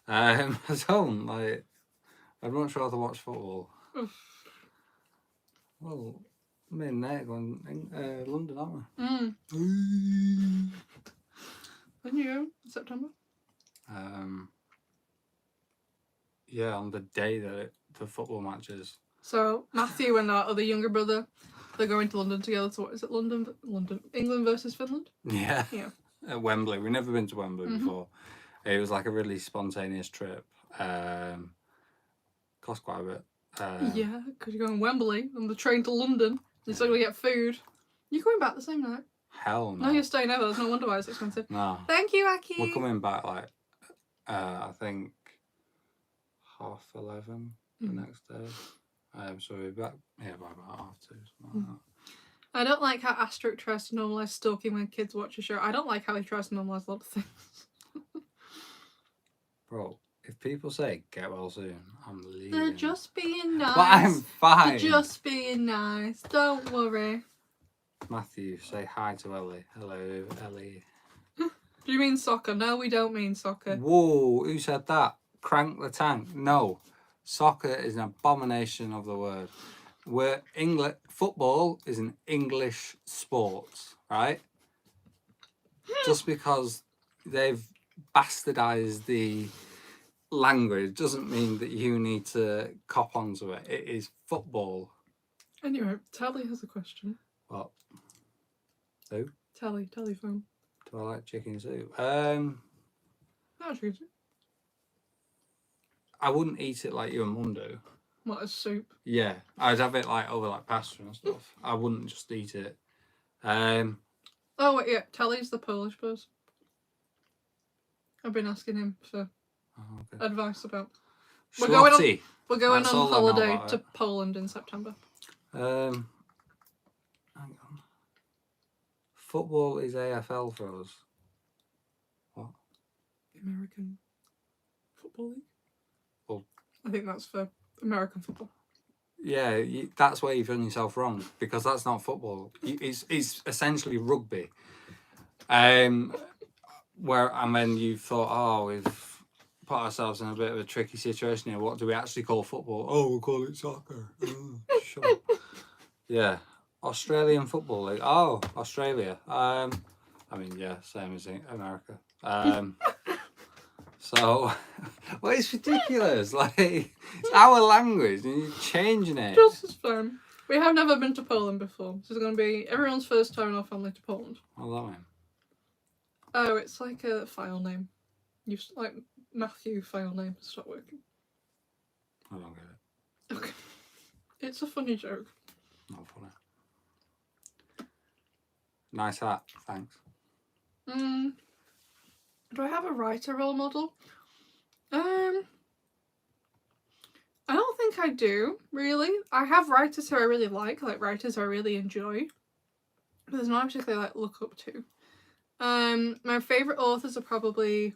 I don't, like... I'd much rather watch football. Well, me and Nate are going London, aren't we? When you go in September? Yeah, on the day that the football match is. So Matthew and our other younger brother, they're going to London together. So what is it? London, England versus Finland. Yeah. Yeah. At Wembley. We've never been to Wembley Mhm. before. It was like a really spontaneous trip. Cost quite a bit. Yeah, because you're going Wembley on the train to London. You're still gonna get food. You're going back the same night. Hell no. No, you're staying over. There's no wonder why it's expensive. No. Thank you, Aki. We're coming back like I think 11:30 the next day. So we're back by about 2:30. Something like that. I don't like how Asterix tries to normalise stalking when kids watch a show. I don't like how he tries to normalise a lot of things. Bro, if people say get well soon, I'm leaving. They're just being nice. But I'm fine. They're just being nice. Don't worry. Matthew, say hi to Ellie. Hello, Ellie. Do you mean soccer? No, we don't mean soccer. Whoa, who said that? Crank the tank. No. Soccer is an abomination of the word. Football is an English sport, right? Just because they've bastardized the language doesn't mean that you need to cop onto it. It is football. Anyway, Tally has a question. What? Who? Telephone. Do I like chicken soup? How's you? I wouldn't eat it like you and Mum do. What, a soup? Yeah, I'd have it like over like pasta and stuff. I wouldn't just eat it. Oh wait, yeah, Tally's the Polish person. I've been asking him for advice about. We're going on That's all I know holiday about to it. Poland in September. Hang on. Football is AFL for us. What? American Football League? Well, I think that's for American football. Yeah, that's where you've done yourself wrong, because that's not football. It's essentially rugby. And then you thought, oh, we've put ourselves in a bit of a tricky situation here. What do we actually call football? Oh, we'll call it soccer. Oh, sure. Yeah. Australian Football League. Oh, Australia. I mean, yeah, same as America. So, well, it's ridiculous. Like, it's our language and you're changing it. Just as fun. We have never been to Poland before. This is going to be everyone's first time in our family to Poland. What does that mean? Oh, it's like a file name. Like Matthew file name stop working. I don't get it. Okay. It's a funny joke. Not funny. Nice hat, thanks. Do I have a writer role model? I don't think I do, really. I have writers who I really like writers I really enjoy. But there's no one I particularly look up to. My favourite authors are probably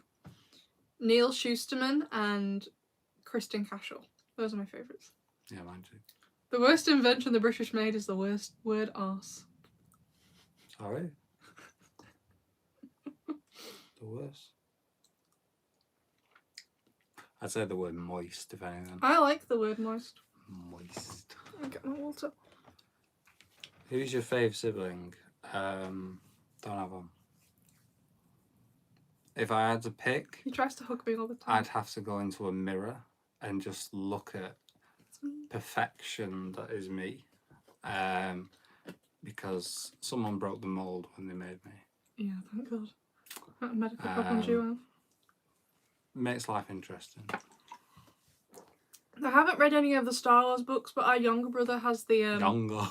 Neil Shusterman and Kristen Cashel. Those are my favourites. Yeah, mine too. The worst invention the British made is the worst word arse. Sorry? The worst? I'd say the word moist, if anything. I like the word moist. Moist. I'll get my water. Who's your fave sibling? Don't have one. If I had to pick, He tries to hug me all the time. I'd have to go into a mirror and just look at perfection that is me. Because someone broke the mould when they made me. Yeah, thank God. What medical problems you have? Makes life interesting. I haven't read any of the Star Wars books, but our younger brother has the Younger.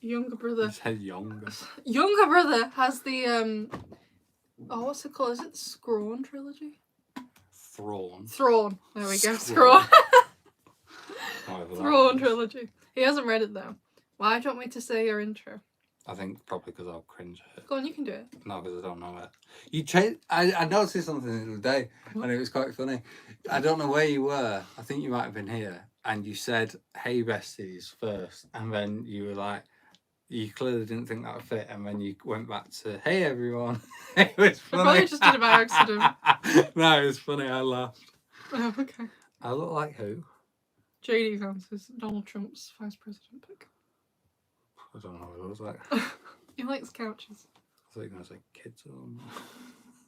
younger brother. You said younger. Younger brother has the oh, what's it called? Is it the Scrawn trilogy? Thrawn. Thrawn. There we go. Scrawn. Thrawn. Thrawn trilogy. He hasn't read it though. Why do you want me to say your intro? I think probably because I'll cringe at it. Go on, you can do it. No, because I don't know it. I noticed something the other day, and it was quite funny. I don't know where you were. I think you might have been here, and you said, "Hey, besties," first, and then you were like, you clearly didn't think that would fit, and then you went back to, "Hey, everyone." It was funny. I probably just did it by accident. No, it was funny. I laughed. Oh, okay. I look like who? JD Vance is Donald Trump's vice president pick. I don't know what it looks like. He likes couches. I thought you were going to say kids or something.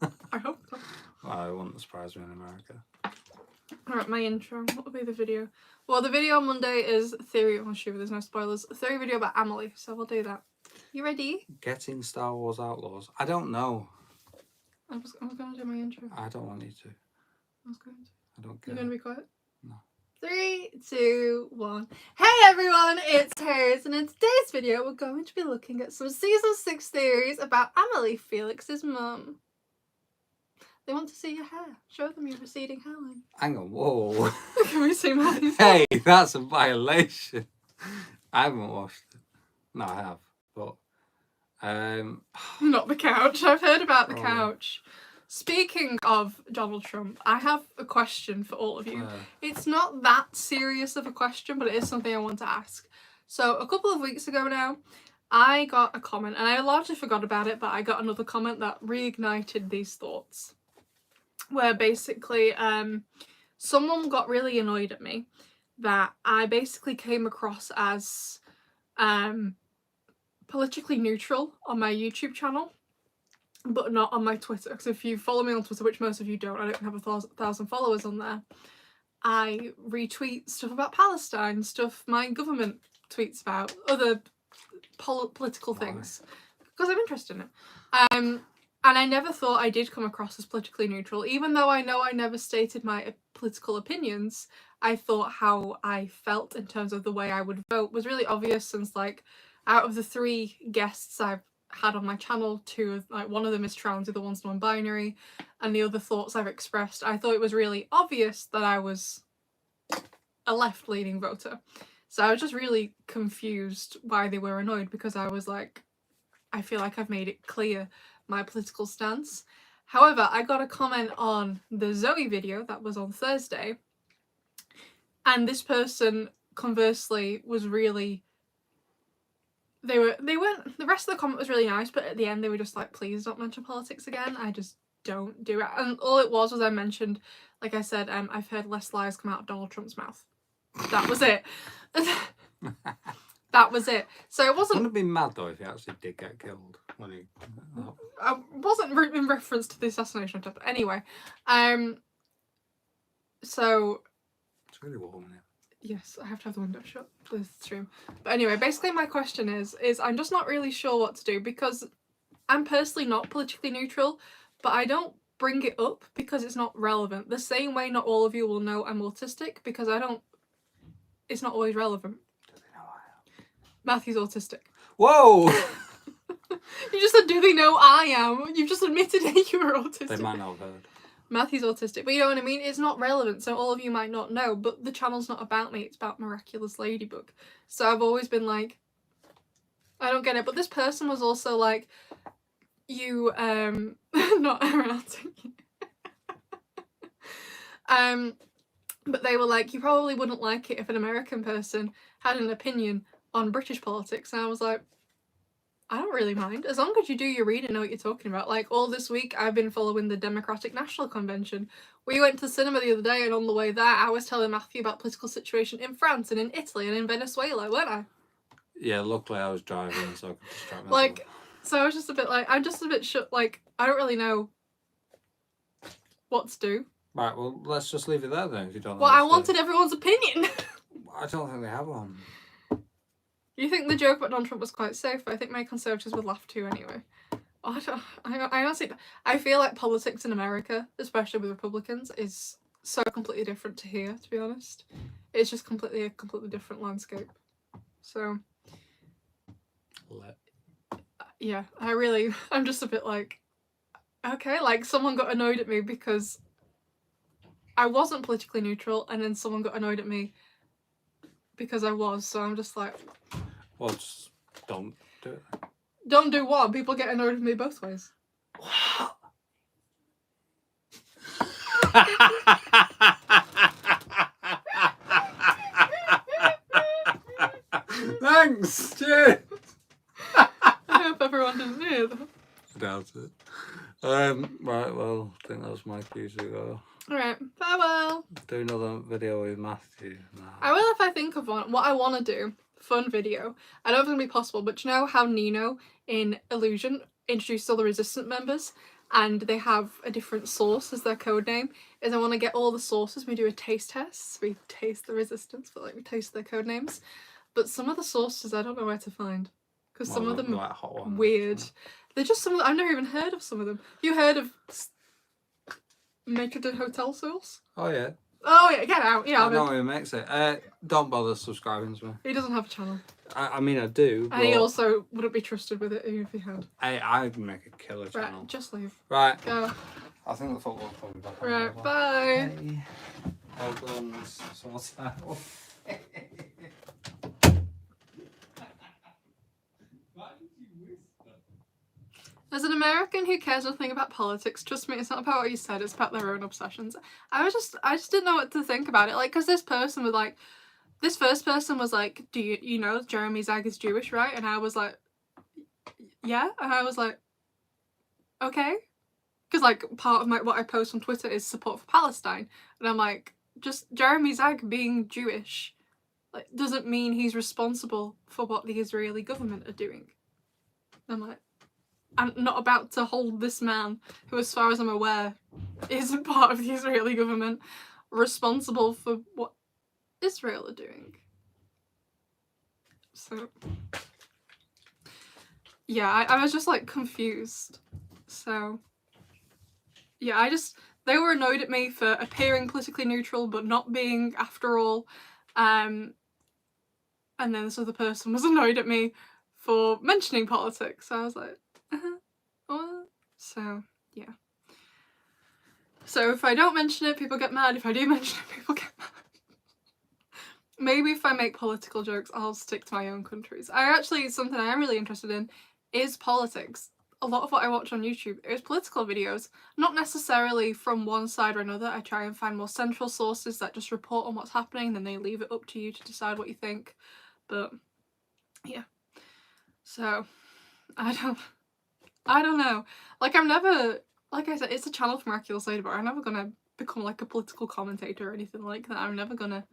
I hope not. Well, it wouldn't surprise me in America. Alright, my intro. What will be the video? Well, the video on Monday is theory. Oh, shoot, there's no spoilers. Theory video about Amelie, so we'll do that. You ready? Getting Star Wars Outlaws. I don't know. I was going to do my intro. I don't want you to. I was going to. I don't care. You going to be quiet? No. 3, 2, 1. Hey everyone, it's Hers, and in today's video we're going to be looking at some season 6 theories about Amelie, Felix's mum. They want to see your hair. Show them your receding hairline. Hang on, whoa. Can we see Matthew's Hey, that's a violation. I haven't watched it. No, I have. But, Not the couch. I've heard about the Oh. couch. Speaking of Donald Trump, I have a question for all of you. It's not that serious of a question, but it is something I want to ask. So a couple of weeks ago now, I got a comment, and I largely forgot about it, but I got another comment that reignited these thoughts. Where basically, someone got really annoyed at me that I basically came across as politically neutral on my YouTube channel, but not on my Twitter. Because if you follow me on Twitter, which most of you don't, I don't have 1,000 followers on there, I retweet stuff about Palestine, stuff my government tweets about, other political things, because I'm interested in it. And I never thought I did come across as politically neutral, even though I know I never stated my political opinions. I thought how I felt in terms of the way I would vote was really obvious, since like out of the 3 guests I've had on my channel, 2 like one of them is trans, the other one's non-binary, and the other thoughts I've expressed, I thought it was really obvious that I was a left-leaning voter. So I was just really confused why they were annoyed, because I was like, I feel like I've made it clear my political stance. However, I got a comment on the Zoe video that was on Thursday, and this person conversely was really, they weren't, the rest of the comment was really nice, but at the end they were just like, please don't mention politics again. I just don't do it. And all it was I mentioned, like I said, I've heard less lies come out of Donald Trump's mouth. That was it. That was it. So it wasn't. Wouldn't it be mad though if he actually did get killed when he? I wasn't in reference to the assassination attempt. Anyway, so. It's really warm in here. Yes, I have to have the window shut for this stream. But anyway, basically my question is I'm just not really sure what to do, because I'm personally not politically neutral, but I don't bring it up because it's not relevant. The same way not all of you will know I'm autistic, because it's not always relevant. Matthew's autistic. Whoa! You just said, do they know I am? You've just admitted you were autistic. They might not have heard. Matthew's autistic, but you know what I mean? It's not relevant, so all of you might not know, but the channel's not about me, it's about Miraculous Ladybug. So I've always been like, I don't get it. But this person was also like, you, not around. But they were like, you probably wouldn't like it if an American person had an opinion on British politics. And I was like, I don't really mind, as long as you do your reading and know what you're talking about. Like, all this week I've been following the Democratic National Convention. We went to the cinema the other day, and on the way there I was telling Matthew about political situation in France and in Italy and in Venezuela, weren't I? Yeah, luckily I was driving, so I could distract myself. Like, so I was just a bit like, I'm just a bit like, I don't really know what to do. Right, well, let's just leave it there then, if you don't know. Well, I wanted everyone's opinion. I don't think they have one. You think the joke about Donald Trump was quite safe, but I think my conservatives would laugh too anyway. I honestly, I feel like politics in America, especially with Republicans, is so completely different to here, to be honest. It's just a completely different landscape. So, yeah, I'm just a bit like, okay, like someone got annoyed at me because I wasn't politically neutral, and then someone got annoyed at me because I was, so I'm just like... Well, just don't do it. Don't do what? People get annoyed with me both ways. What? Thanks, cheers! I hope everyone didn't hear that. I doubt it. Right, well, I think that was my cue to go. Alright, farewell. Do another video with Matthew. No. I will if I think of one. What I want to do, fun video. I don't know if it's going to be possible, but you know how Nino in Illusion introduced all the Resistant members? and they have a different sauce as their code name, is I want to get all the sauces. We do a taste test. We taste the resistance, but like we taste their code names. But some of the sauces I don't know where to find because some of them are like hot ones, weird. They're just some of I've never even heard of some of them. You heard of Maître d'Hôtel sauce? Oh yeah. Oh yeah, get out. Yeah, I know who makes it. Don't bother subscribing to me. he doesn't have a channel. I mean, I do. And he also wouldn't be trusted with it even if he had. I'd make a killer channel. Right, just leave. Right. Go. I think the football's probably back. Right, bye. Hey. All guns, sort out. As an American who cares nothing about politics, trust me, it's not about what you said, it's about their own obsessions. I just didn't know what to think about it. Like, because this first person was like, do you know Jeremy Zag is Jewish, right? And I was like, yeah. And I was like, okay. Because, like, part of what I post on Twitter is support for Palestine. And I'm like, just Jeremy Zag being Jewish, like, doesn't mean he's responsible for what the Israeli government are doing. And I'm like, I'm not about to hold this man, who as far as I'm aware, isn't part of the Israeli government, responsible for what Israel are doing. So, yeah, I was just like confused. So, yeah, they were annoyed at me for appearing politically neutral but not being after all. And then this other person was annoyed at me for mentioning politics. So I was like, what? So, yeah. So if I don't mention it, people get mad. If I do mention it, people get mad. Maybe if I make political jokes, I'll stick to my own countries. Something I am really interested in is politics. A lot of what I watch on YouTube is political videos, not necessarily from one side or another. I try and find more central sources that just report on what's happening, then they leave it up to you to decide what you think. But, yeah. So, I don't know. Like, like I said, it's a channel for Miraculous later, but I'm never gonna become like a political commentator or anything like that. I'm never gonna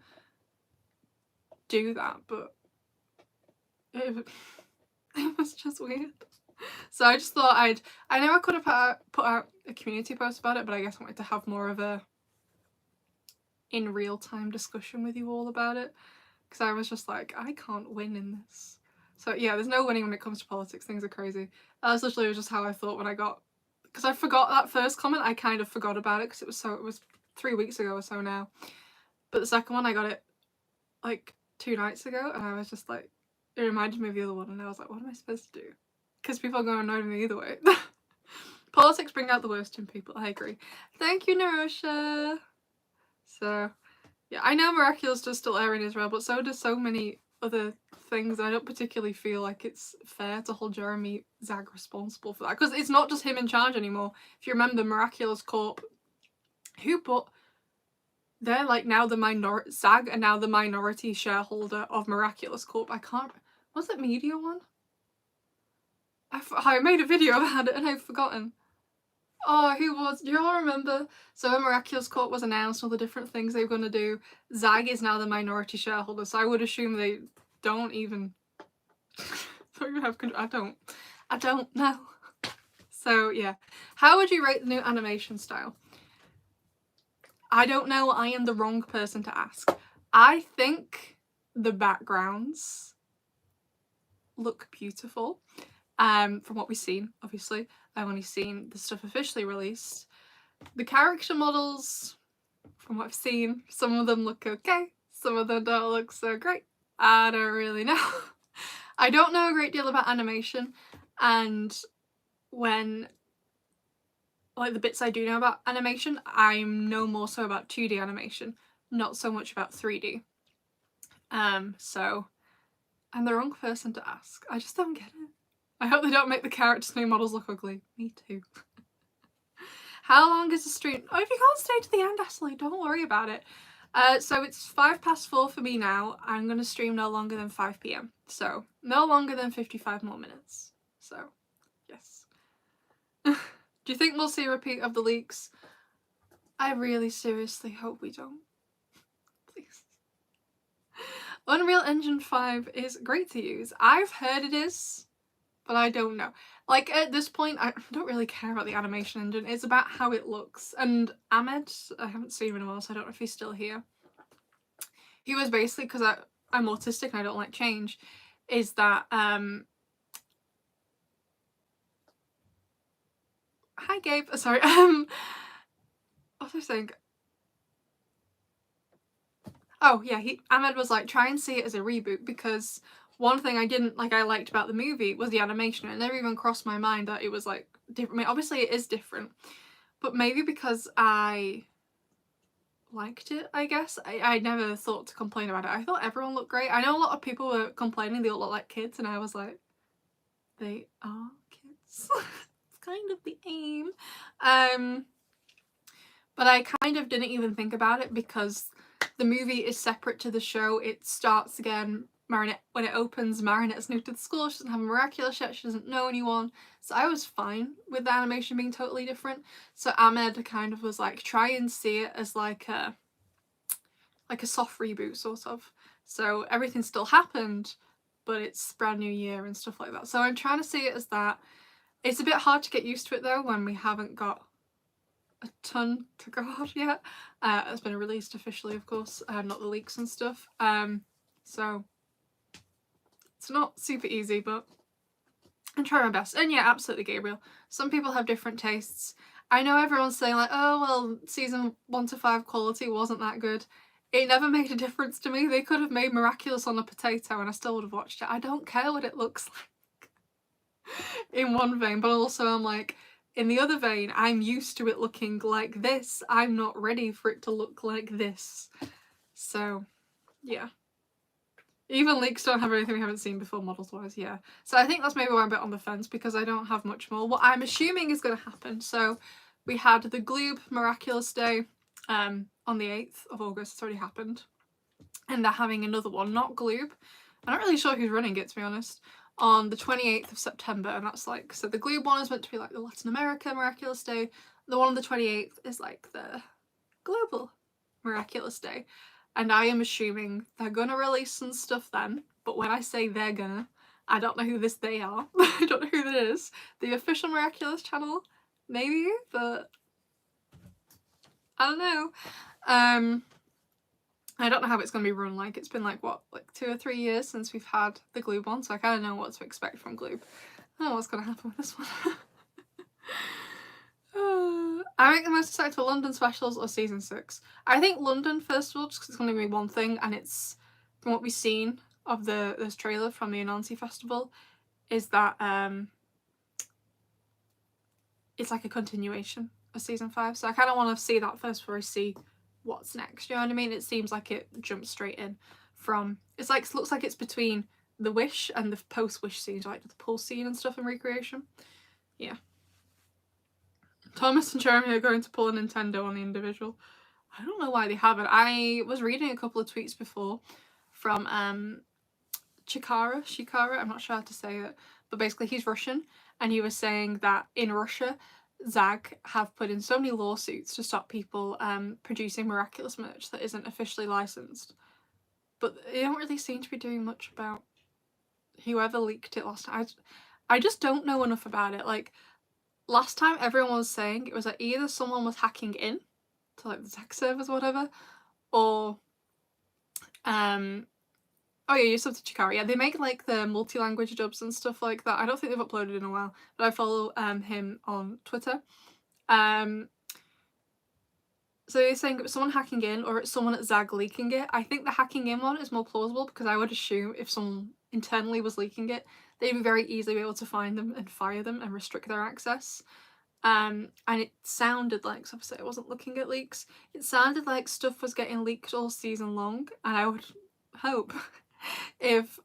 do that, but it was just weird. So I just thought I know I could have put out a community post about it, but I guess I wanted to have more of a in real time discussion with you all about it, because I was just like, I can't win in this. So yeah, there's no winning when it comes to politics. Things are crazy. That's literally just how I thought when I got, because I forgot that first comment. I kind of forgot about it because it was 3 weeks ago or so now. But the second one, I got it like 2 nights ago, and I was just like, it reminded me of the other one, and I was like, what am I supposed to do? Because people are going to annoy me either way. Politics bring out the worst in people. I agree. Thank you, Narosha. So yeah, I know Miraculous does still air in Israel, but so does so many other things. I don't particularly feel like it's fair to hold Jeremy Zag responsible for that, because it's not just him in charge anymore. If you remember, Miraculous Corp, they're like now Zag are now the minority shareholder of Miraculous Corp. Was it Media One? I made a video about it and I've forgotten. Oh, who was? Do you all remember? So when Miraculous Corp was announced, all the different things they were going to do, Zag is now the minority shareholder, so I would assume they don't even have control. I don't know. So yeah. How would you rate the new animation style? I don't know. I am the wrong person to ask. I think the backgrounds look beautiful. From what we've seen, obviously. I've only seen the stuff officially released. The character models, from what I've seen, some of them look okay, some of them don't look so great. I don't really know. I don't know a great deal about animation, and when, like, the bits I do know about animation, I know more so about 2D animation, not so much about 3D. So I'm the wrong person to ask. I just don't get it. I hope they don't make the characters' new models look ugly. Me too. How long is the stream? Oh, if you can't stay to the end, Ashley, don't worry about it. So it's 4:05 for me now. I'm going to stream no longer than 5 PM. So no longer than 55 more minutes. So, yes. Do you think we'll see a repeat of the leaks? I really seriously hope we don't. Please. Unreal Engine 5 is great to use. I've heard it is, but I don't know. Like, at this point, I don't really care about the animation engine. It's about how it looks. And Ahmed, I haven't seen him in a while, so I don't know if he's still here. He was basically, because I'm autistic and I don't like change, is that, hi Gabe, sorry, what was I saying? Oh yeah, Ahmed was like, try and see it as a reboot, because one thing I liked about the movie was the animation. It never even crossed my mind that it was like different. I mean, obviously it is different, but maybe because I liked it, I guess. I never thought to complain about it. I thought everyone looked great. I know a lot of people were complaining they all look like kids, and I was like, they are kids. It's kind of the aim. But I kind of didn't even think about it because the movie is separate to the show. It starts again. Marinette, when it opens, Marinette's new to the school. She doesn't have a Miraculous yet. She doesn't know anyone. So I was fine with the animation being totally different. So Ahmed kind of was like, try and see it as like a soft reboot, sort of. So everything still happened, but it's brand new year and stuff like that. So I'm trying to see it as that. It's a bit hard to get used to it though when we haven't got a ton to go out yet. It's been released officially, of course, not the leaks and stuff. So it's not super easy, but I'm trying my best. And yeah, absolutely, Gabriel. Some people have different tastes. I know everyone's saying like, oh well, season 1 to 5 quality wasn't that good. It never made a difference to me. They could have made Miraculous on a potato and I still would have watched it. I don't care what it looks like in one vein, but also I'm like, in the other vein, I'm used to it looking like this. I'm not ready for it to look like this. So, yeah. Even leaks don't have anything we haven't seen before models-wise, yeah. So I think that's maybe why I'm a bit on the fence, because I don't have much more. What I'm assuming is going to happen. So we had the Gloob Miraculous Day on the 8th of August. It's already happened. And they're having another one, not Gloob. I'm not really sure who's running it, to be honest, on the 28th of September. And that's like, so the Gloob one is meant to be like the Latin America Miraculous Day. The one on the 28th is like the global Miraculous Day. And I am assuming they're gonna release some stuff then. But when I say they're gonna, I don't know who this they are. I don't know who that is. The official Miraculous channel, maybe, but I don't know. I don't know how it's going to be run. Like, it's been like, what, like 2 or 3 years since we've had the Gloob one, so I kind of know what to expect from Gloob. I don't know what's going to happen with this one. I think the most excited for London specials or season 6. I think London, first of all, just because it's going to be one thing, and it's, from what we've seen of this trailer from the Anansi Festival, is that it's like a continuation of season 5. So I kind of want to see that first before I see what's next. You know what I mean? It seems like it jumps straight in from, it's like, it looks like it's between the Wish and the post-Wish scenes, like the pool scene and stuff in Recreation. Yeah. Thomas and Jeremy are going to pull a Nintendo on the individual. I don't know why they haven't. I was reading a couple of tweets before from Shikara, I'm not sure how to say it, but basically he's Russian, and he was saying that in Russia, ZAG have put in so many lawsuits to stop people producing Miraculous merch that isn't officially licensed. But they don't really seem to be doing much about whoever leaked it last time. I just don't know enough about it. Like, last time everyone was saying it was like either someone was hacking in to like the tech servers or whatever, or oh yeah, you subbed to Chikara. Yeah, they make like the multi-language dubs and stuff like that. I don't think they've uploaded in a while, but I follow him on Twitter. So you're saying it was someone hacking in or it's someone at ZAG leaking it. I think the hacking in one is more plausible, because I would assume if someone internally was leaking it, they'd be very easily able to find them and fire them and restrict their access. And it sounded like, so obviously I wasn't looking at leaks, it sounded like stuff was getting leaked all season long, and I would hope if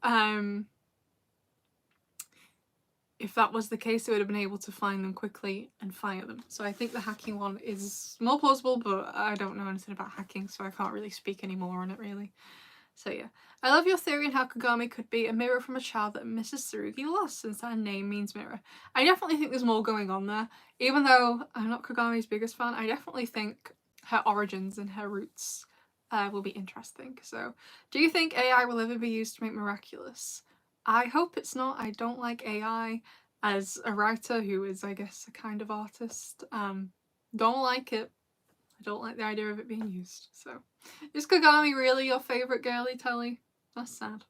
that was the case, they would have been able to find them quickly and fire them. So I think the hacking one is more plausible, but I don't know anything about hacking, so I can't really speak any more on it, really. So yeah. I love your theory on how Kagami could be a mirror from a child that Mrs. Tsurugi lost, since her name means mirror. I definitely think there's more going on there. Even though I'm not Kagami's biggest fan, I definitely think her origins and her roots will be interesting. So, do you think AI will ever be used to make Miraculous? I hope it's not. I don't like AI. as a writer who is, I guess, a kind of artist. Don't like it. I don't like the idea of it being used. So, is Kagami really your favourite girly telly? That's sad.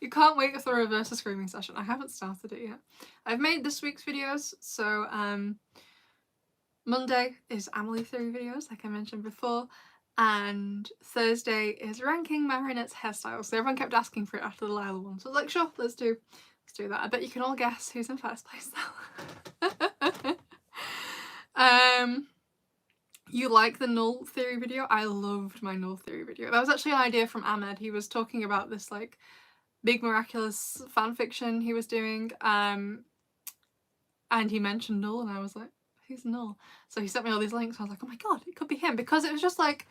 You can't wait for the reverse screaming session. I haven't started it yet. I've made this week's videos, so Monday is Amelie Theory videos, like I mentioned before, and Thursday is ranking Marinette's hairstyles. So everyone kept asking for it after the Lila one, so I was like, sure, let's do that. I bet you can all guess who's in first place now. You like the Null Theory video? I loved my Null Theory video. That was actually an idea from Ahmed. He was talking about this like big Miraculous fanfiction he was doing, and he mentioned Null, and I was like, who's Null? So he sent me all these links. I was like, oh my god, it could be him, because it was just like,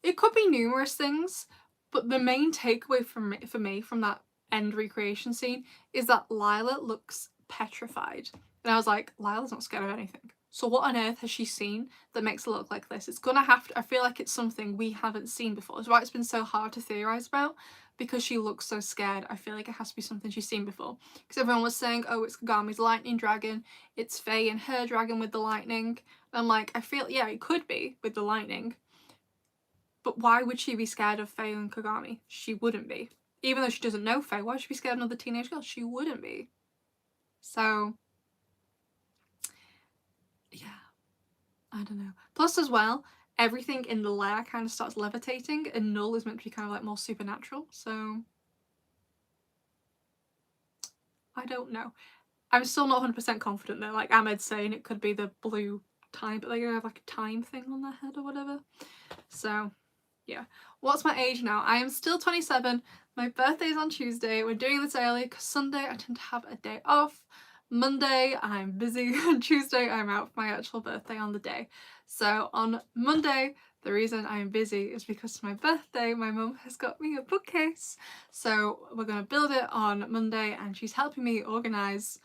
it could be numerous things, but the main takeaway for me from that end recreation scene is that Lila looks petrified, and I was like, Lila's not scared of anything. So what on earth has she seen that makes her look like this? It's gonna have to, I feel like it's something we haven't seen before. It's why it's been so hard to theorise about, because she looks so scared. I feel like it has to be something she's seen before. Because everyone was saying, oh, it's Kagami's lightning dragon, it's Faye and her dragon with the lightning. And I'm like, I feel, yeah, it could be with the lightning. But why would she be scared of Faye and Kagami? She wouldn't be. Even though she doesn't know Faye, why would she be scared of another teenage girl? She wouldn't be. So, yeah. I don't know. Plus as well, everything in the lair kind of starts levitating, and Null is meant to be kind of like more supernatural, so I don't know. I'm still not 100% confident though. Like Ahmed's saying, it could be the blue time, but they're gonna have like a time thing on their head or whatever. So yeah. What's my age now? I am still 27. My birthday's on Tuesday. We're doing this early because Sunday I tend to have a day off. Monday I'm busy, and Tuesday I'm out for my actual birthday on the day. So on Monday, the reason I'm busy is because it's my birthday. My mum has got me a bookcase. So we're going to build it on Monday, and she's helping me organise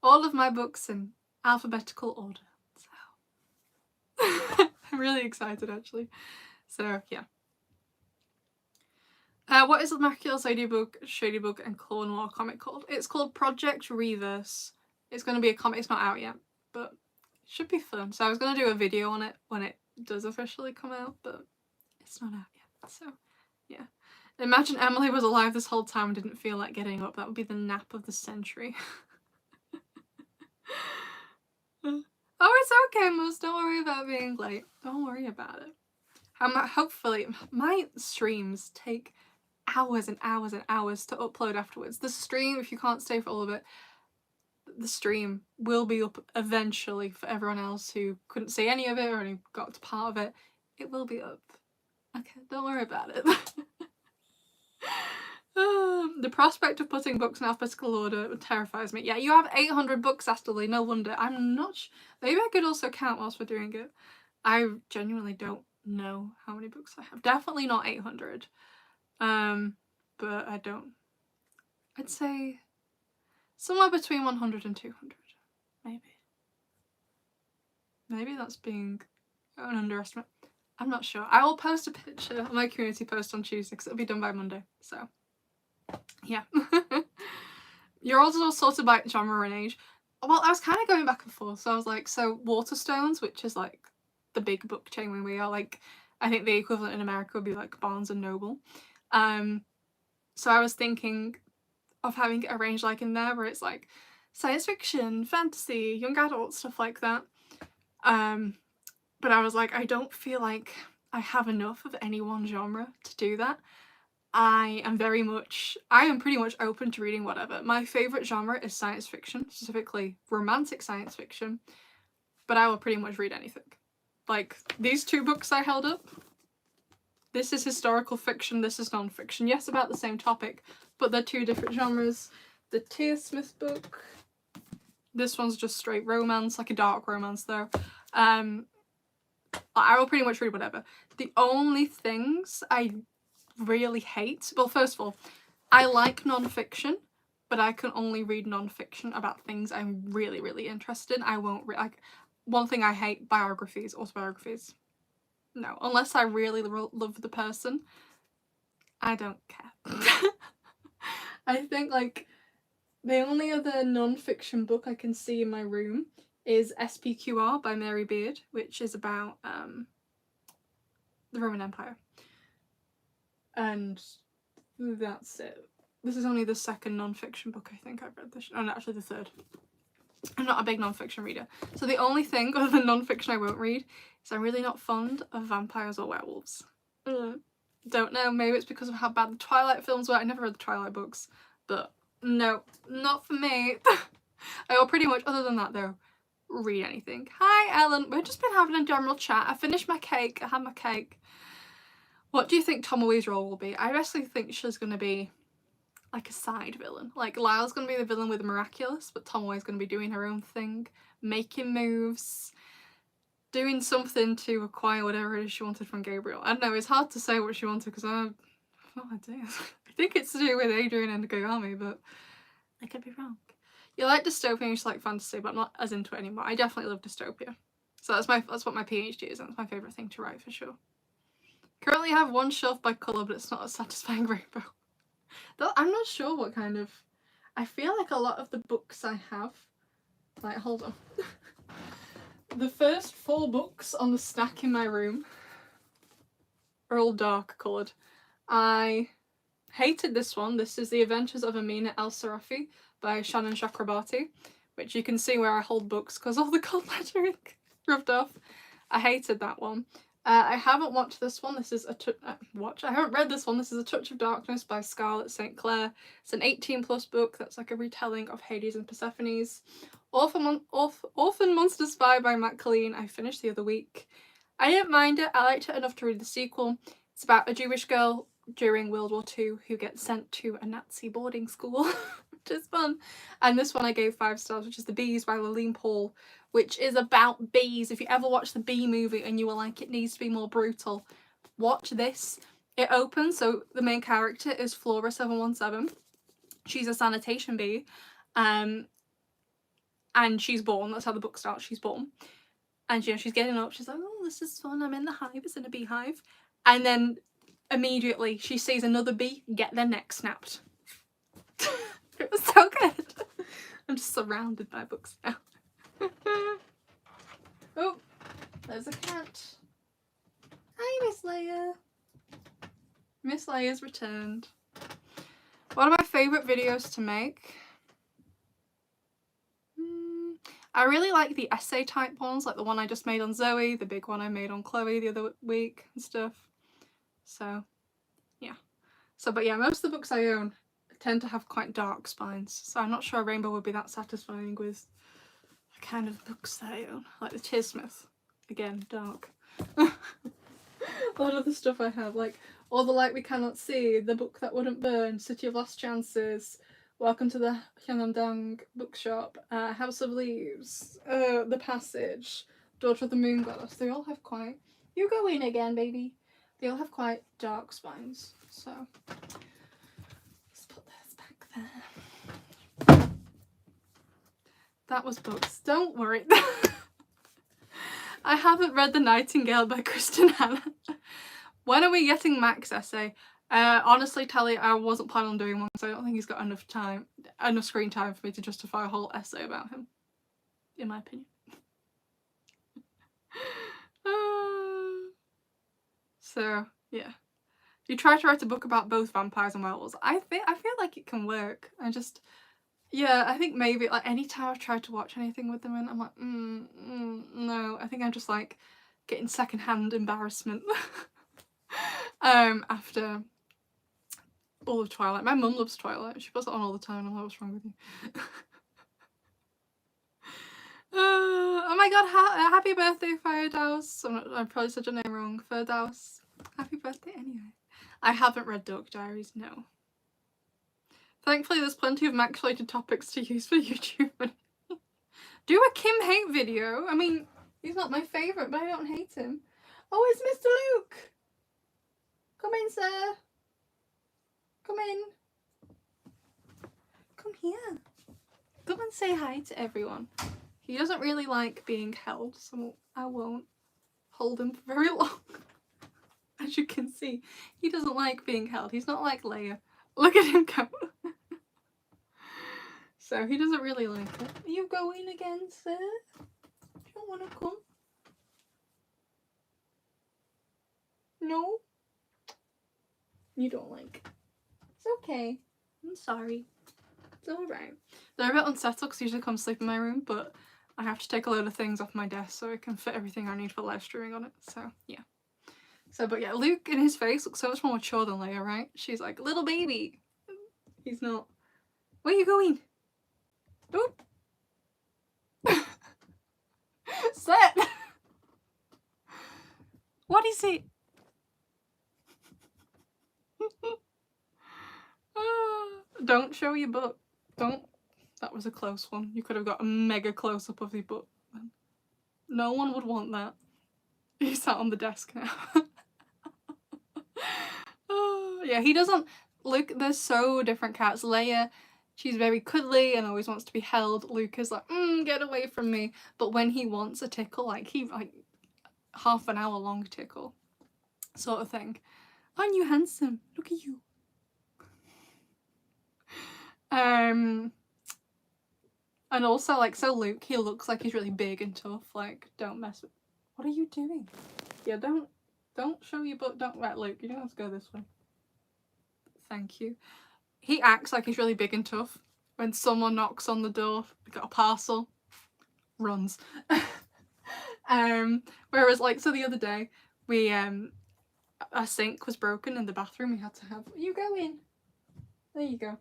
all of my books in alphabetical order. So I'm really excited actually. So yeah. What is the Miraculous Ladybug, Shadybug and Clone War comic called? It's called Project Reverse. It's going to be a comic. It's not out yet, but it should be fun. So I was going to do a video on it when it does officially come out, but it's not out yet. So yeah. Imagine Emily was alive this whole time and didn't feel like getting up. That would be the nap of the century. Oh, it's okay, Moose. Don't worry about being late. Don't worry about it. Hopefully, my streams take hours and hours and hours to upload afterwards. The stream, if you can't stay for all of it, the stream will be up eventually for everyone else who couldn't see any of it or only got to part of it. It will be up. Okay, don't worry about it. The prospect of putting books in alphabetical order terrifies me. Yeah, you have 800 books, Asterly, no wonder. I'm not maybe I could also count whilst we're doing it. I genuinely don't know how many books I have. Definitely not 800. But I don't. I'd say somewhere between 100 and 200, maybe. Maybe that's being an underestimate. I'm not sure. I will post a picture on my community post on Tuesday because it'll be done by Monday. So, yeah. You're also sorted by genre and age. Well, I was kind of going back and forth. So I was like, so Waterstones, which is like the big book chain when we are like, I think the equivalent in America would be like Barnes and Noble. So I was thinking of having it arranged like in there where it's like science fiction, fantasy, young adult, stuff like that. But I was like, I don't feel like I have enough of any one genre to do that. I am pretty much open to reading whatever. My favourite genre is science fiction, specifically romantic science fiction, but I will pretty much read anything. Like, these two books I held up, this is historical fiction, this is non-fiction. Yes, about the same topic, but they're two different genres. The Tia Smith book, this one's just straight romance, like a dark romance though. I will pretty much read whatever. The only things I really hate, well, first of all, I like non-fiction, but I can only read non-fiction about things I'm really, really interested in. I won't like, one thing I hate, biographies, autobiographies. No, unless I really love the person, I don't care. I think like The only other non-fiction book I can see in my room is SPQR by Mary Beard, which is about the Roman Empire. And that's it. This is only the second non-fiction book I think I've read this. Oh, no, actually the third. I'm not a big non-fiction reader. So the only thing other than non-fiction I won't read is I'm really not fond of vampires or werewolves. Don't know, maybe it's because of how bad the Twilight films were. I never read the Twilight books, but no, not for me. I will pretty much, other than that though, read anything. Hi Ellen, we've just been having a general chat. I finished my cake, I had my cake. What do you think Tomoe's role will be? I basically think she's going to be like a side villain. Like Lyle's going to be the villain with Miraculous, but Tomoe's going to be doing her own thing, making moves, doing something to acquire whatever it is she wanted from Gabriel. I don't know, it's hard to say what she wanted because I have no idea. I think it's to do with Adrian and Kagami, but I could be wrong. You like dystopia and you just like fantasy, but I'm not as into it anymore. I definitely love dystopia. So that's what my PhD is, and that's my favourite thing to write for sure. Currently I have one shelf by colour, but it's not a satisfying rainbow. Though I'm not sure what kind of... I feel like a lot of the books I have... Like, hold on. The first 4 books on the stack in my room are all dark coloured. I hated this one. This is The Adventures of Amina El-Sarafi by Shannon Chakrabarti, which you can see where I hold books because all the gold lettering rubbed off. I hated that one. I haven't watched this one. This is I haven't read this one. This is A Touch of Darkness by Scarlett St. Clair. It's an 18+ book that's like a retelling of Hades and Persephone's. Orphan Monster Spy by Matt Colleen. I finished the other week. I didn't mind it. I liked it enough to read the sequel. It's about a Jewish girl during World War II who gets sent to a Nazi boarding school, which is fun. And this one I gave 5 stars, which is The Bees by Laline Paul, which is about bees. If you ever watch the Bee movie and you were like, it needs to be more brutal, watch this. It opens, so the main character is Flora 717. She's a sanitation bee, and she's born. That's how the book starts. She's born, and you know she's getting up. She's like, oh, this is fun. I'm in the hive. It's in a beehive, and then immediately she sees another bee get their neck snapped. It was so good. I'm just surrounded by books now. Oh, there's a cat. Hi, Miss Leia. Miss Leia's returned. One of my favourite videos to make. I really like the essay type ones, like the one I just made on Zoe, the big one I made on Chloe the other week and stuff. So, yeah. But yeah, most of the books I own tend to have quite dark spines, so I'm not sure a rainbow would be that satisfying with the kind of books that I own. Like the Tearsmith. Again, dark. A lot of the stuff I have, like All the Light We Cannot See, The Book That Wouldn't Burn, City of Lost Chances, Welcome to the Hyeonandang Bookshop, House of Leaves, The Passage, Daughter of the Moon Goddess. They all have quite... You go in again, baby. They all have quite dark spines, so let's put this back there. That was books. Don't worry. I haven't read The Nightingale by Kristen Hanna. When are we getting Mac's essay? Honestly, Tally, I wasn't planning on doing one, so I don't think he's got enough screen time for me to justify a whole essay about him, in my opinion. So, yeah. If you try to write a book about both vampires and werewolves, I feel like it can work. Yeah, I think maybe, like, anytime I've tried to watch anything with them in, I'm like, no. I think I'm just, like, getting secondhand embarrassment. After all of Twilight. My mum loves Twilight. She puts it on all the time. I'm like, what's wrong with you? Oh my god, happy birthday, Firdaus. I probably said your name wrong. Firdaus. Happy birthday anyway. I haven't read Dark Diaries, no. Thankfully there's plenty of Max-related topics to use for YouTube. Do a Kim hate video. I mean, he's not my favourite, but I don't hate him. Oh, it's Mr. Luke. Come in, sir. Come in. Come here. Come and say hi to everyone. He doesn't really like being held, so I won't hold him for very long. As you can see, he doesn't like being held. He's not like Leia. Look at him go. So he doesn't really like it. Are you going again, sir? You don't want to come? No? You don't like it. It's okay. I'm sorry. It's alright. They're a bit unsettled because usually come sleep in my room, but I have to take a load of things off my desk so I can fit everything I need for live streaming on it. So, yeah. So, but yeah, Luke in his face looks so much more mature than Leia, right? She's like, little baby. He's not. Where are you going? Oop. Set. What is it? Don't show your butt. Don't. That was a close one. You could have got a mega close up of your butt. No one would want that. He sat on the desk now. Yeah, he doesn't. Luke, they're so different cats. Leia, she's very cuddly and always wants to be held. Luke is like, get away from me. But when he wants a tickle, like half an hour long tickle sort of thing. Aren't you handsome? Look at you. And also, like, so Luke, he looks like he's really big and tough. Like, don't mess with. What are you doing? Yeah, don't show your butt. Don't. Right, Luke, you don't have to go this way. Thank you. He acts like he's really big and tough. When someone knocks on the door, we got a parcel, runs. Whereas, like, so the other day, we our sink was broken in the bathroom. We had to have. You go in. There you go.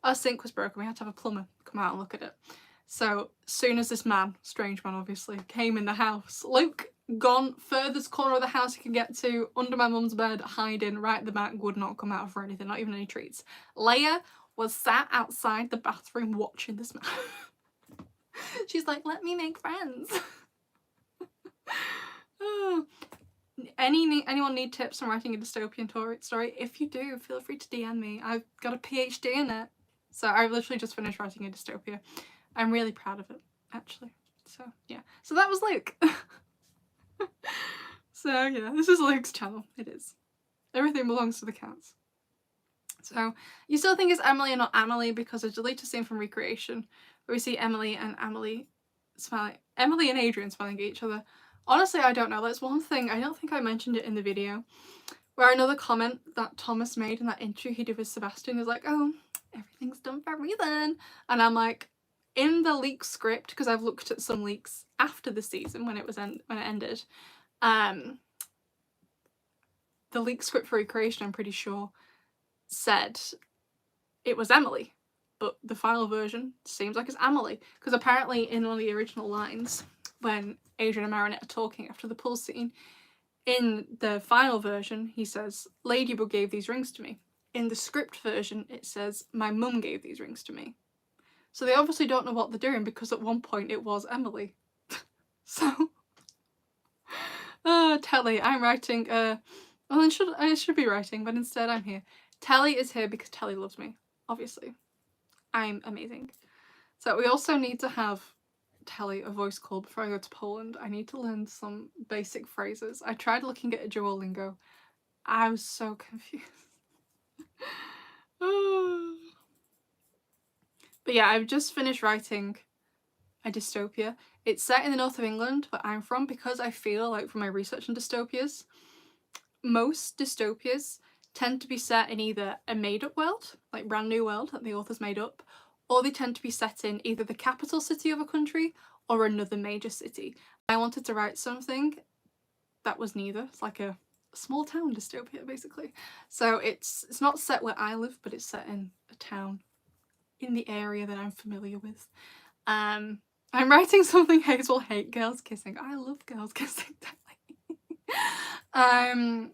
Our sink was broken. We had to have a plumber come out and look at it. So, soon as this man, strange man obviously, came in the house, Luke, gone furthest corner of the house he could get to, under my mum's bed, hiding right at the back, would not come out for anything, not even any treats. Leia was sat outside the bathroom watching this man. She's like, let me make friends. Anyone need tips on writing a dystopian story? If you do, feel free to DM me. I've got a PhD in it. So I literally just finished writing a dystopia. I'm really proud of it, actually. So, yeah. So that was Luke. So, yeah, this is Luke's channel. It is. Everything belongs to the cats. So, you still think it's Emily and not Amelie because I deleted a scene from Recreation where we see Emily and Adrian smiling at each other. Honestly, I don't know. That's one thing. I don't think I mentioned it in the video. Where another comment that Thomas made in that interview he did with Sebastian is like, oh, everything's done for a reason. And I'm like, in the leak script, because I've looked at some leaks after the season when it ended, the leak script for Recreation, I'm pretty sure, said it was Emily. But the final version seems like it's Amelie. Because apparently in one of the original lines, when Adrian and Marinette are talking after the pool scene, in the final version, he says, Ladybug gave these rings to me. In the script version, it says, my mum gave these rings to me. So they obviously don't know what they're doing because at one point it was Emily. So, Telly, I'm writing, well, I should be writing, but instead I'm here. Telly is here because Telly loves me, obviously. I'm amazing. So we also need to have Telly a voice call before I go to Poland. I need to learn some basic phrases. I tried looking at Duolingo. I was so confused. But yeah, I've just finished writing a dystopia. It's set in the north of England, where I'm from, because I feel like from my research on dystopias, most dystopias tend to be set in either a made-up world, like brand new world that the author's made up, or they tend to be set in either the capital city of a country or another major city. I wanted to write something that was neither. It's like a small town dystopia, basically. So it's not set where I live, but it's set in a town in the area that I'm familiar with. I'm writing something Hazel hate, girls kissing. I love girls kissing. And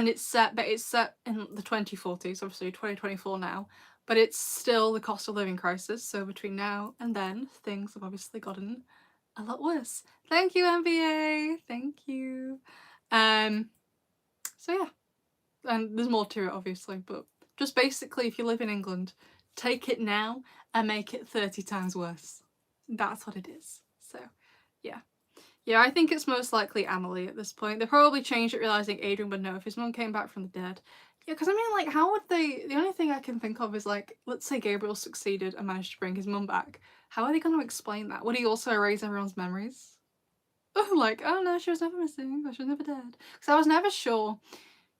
it's set in the 2040s, obviously 2024 now, but it's still the cost of living crisis. So between now and then, things have obviously gotten a lot worse. Thank you, MBA. Thank you. So yeah, and there's more to it, obviously, but just basically, if you live in England, take it now and make it 30 times worse. That's what it is. So, yeah. Yeah, I think it's most likely Amelie at this point. They probably changed it, realising Adrian would know if his mum came back from the dead. Yeah, because I mean, like, how would they... The only thing I can think of is, like, let's say Gabriel succeeded and managed to bring his mum back. How are they going to explain that? Would he also erase everyone's memories? Like, oh no, she was never missing, or she was never dead. Because I was never sure.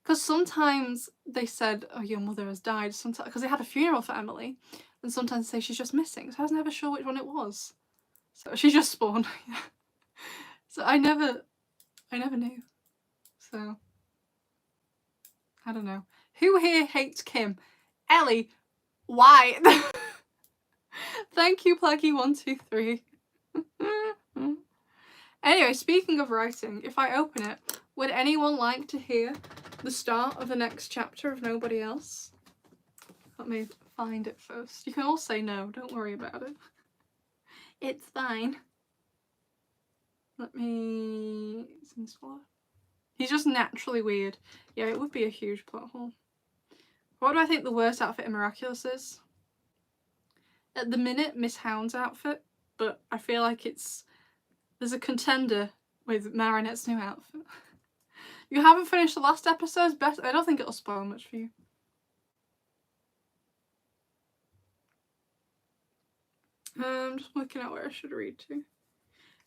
Because sometimes they said, oh, your mother has died, sometimes because they had a funeral for Emily, and sometimes they say she's just missing. So I was never sure which one it was. So she just spawned. Yeah. So I never knew. So I don't know. Who here hates Kim? Ellie. Why? Thank you, Plaggy123. Anyway, speaking of writing, if I open it, would anyone like to hear the start of the next chapter of Nobody Else? Let me find it first. You can all say no, don't worry about it. It's fine. Let me... He's just naturally weird. Yeah, it would be a huge plot hole. What do I think the worst outfit in Miraculous is? At the minute, Miss Hound's outfit, but I feel like there's a contender with Marinette's new outfit. You haven't finished the last episode's best. I don't think it'll spoil much for you. I'm just looking at where I should read to.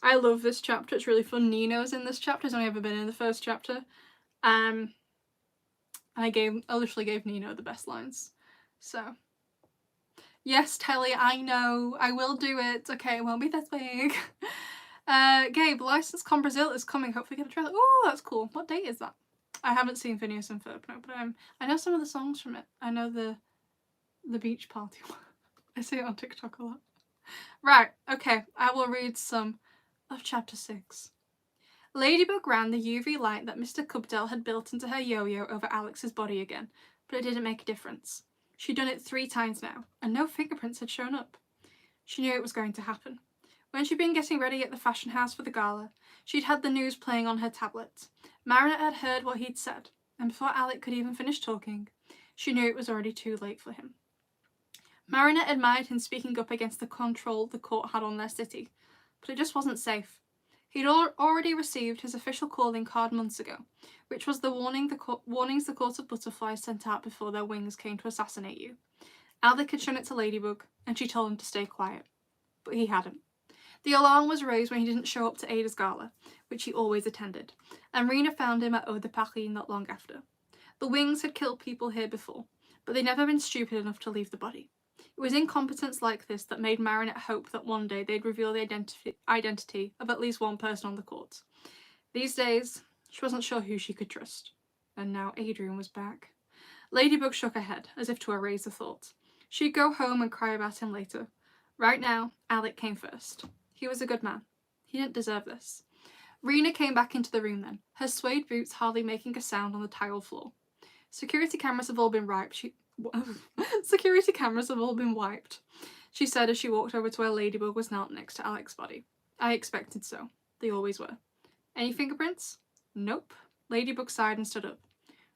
I love this chapter. It's really fun. Nino's in this chapter. He's only ever been in the first chapter. I literally gave Nino the best lines. So, yes, Telly, I know. I will do it. Okay, it won't be this big. Gabe, Licensed Con Brazil is coming. Hopefully get a trailer. Oh, that's cool. What date is that? I haven't seen Phineas and Ferb, no, but I know some of the songs from it. I know the beach party one. I see it on TikTok a lot. Right, okay, I will read some of chapter 6. Ladybug ran the UV light that Mr. Cubdell had built into her yo-yo over Alex's body again, but it didn't make a difference. She'd done it 3 times now, and no fingerprints had shown up. She knew it was going to happen. When she'd been getting ready at the fashion house for the gala, she'd had the news playing on her tablet. Marinette had heard what he'd said, and before Alec could even finish talking, she knew it was already too late for him. Marinette admired him speaking up against the control the court had on their city, but it just wasn't safe. He'd already received his official calling card months ago, which was the warnings the Court of Butterflies sent out before their wings came to assassinate you. Alec had shown it to Ladybug, and she told him to stay quiet. But he hadn't. The alarm was raised when he didn't show up to Ada's gala, which he always attended, and Rena found him at Eau de Paris not long after. The wings had killed people here before, but they'd never been stupid enough to leave the body. It was incompetence like this that made Marinette hope that one day they'd reveal the identity of at least one person on the court. These days, she wasn't sure who she could trust. And now Adrian was back. Ladybug shook her head, as if to erase the thought. She'd go home and cry about him later. Right now, Alec came first. He was a good man. He didn't deserve this. Rena came back into the room then, her suede boots hardly making a sound on the tiled floor. Security cameras have all been wiped, she said as she walked over to where Ladybug was knelt next to Alec's body. I expected so. They always were. Any fingerprints? Nope. Ladybug sighed and stood up.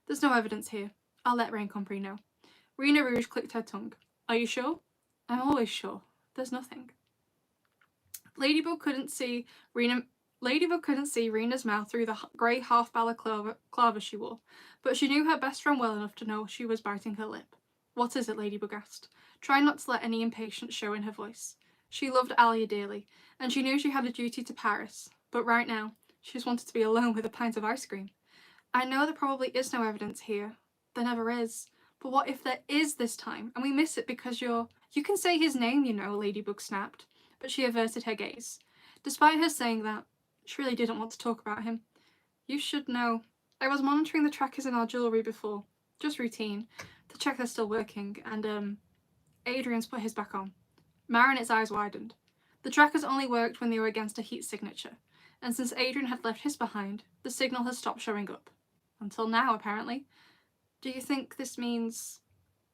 There's no evidence here. I'll let Rain Compris know. Rena Rouge clicked her tongue. Are you sure? I'm always sure. There's nothing. Ladybug couldn't see Rena's mouth through the grey half balaclava she wore, but she knew her best friend well enough to know she was biting her lip. What is it? Ladybug asked, trying not to let any impatience show in her voice. She loved Alia dearly, and she knew she had a duty to Paris, but right now, she just wanted to be alone with a pint of ice cream. I know there probably is no evidence here. There never is. But what if there is this time, and we miss it because You can say his name, you know, Ladybug snapped, but she averted her gaze. Despite her saying that, she really didn't want to talk about him. You should know. I was monitoring the trackers in our jewellery before. Just routine. To check they're still working, and, Adrian's put his back on. Marinette's eyes widened. The trackers only worked when they were against a heat signature, and since Adrian had left his behind, the signal had stopped showing up. Until now, apparently. Do you think this means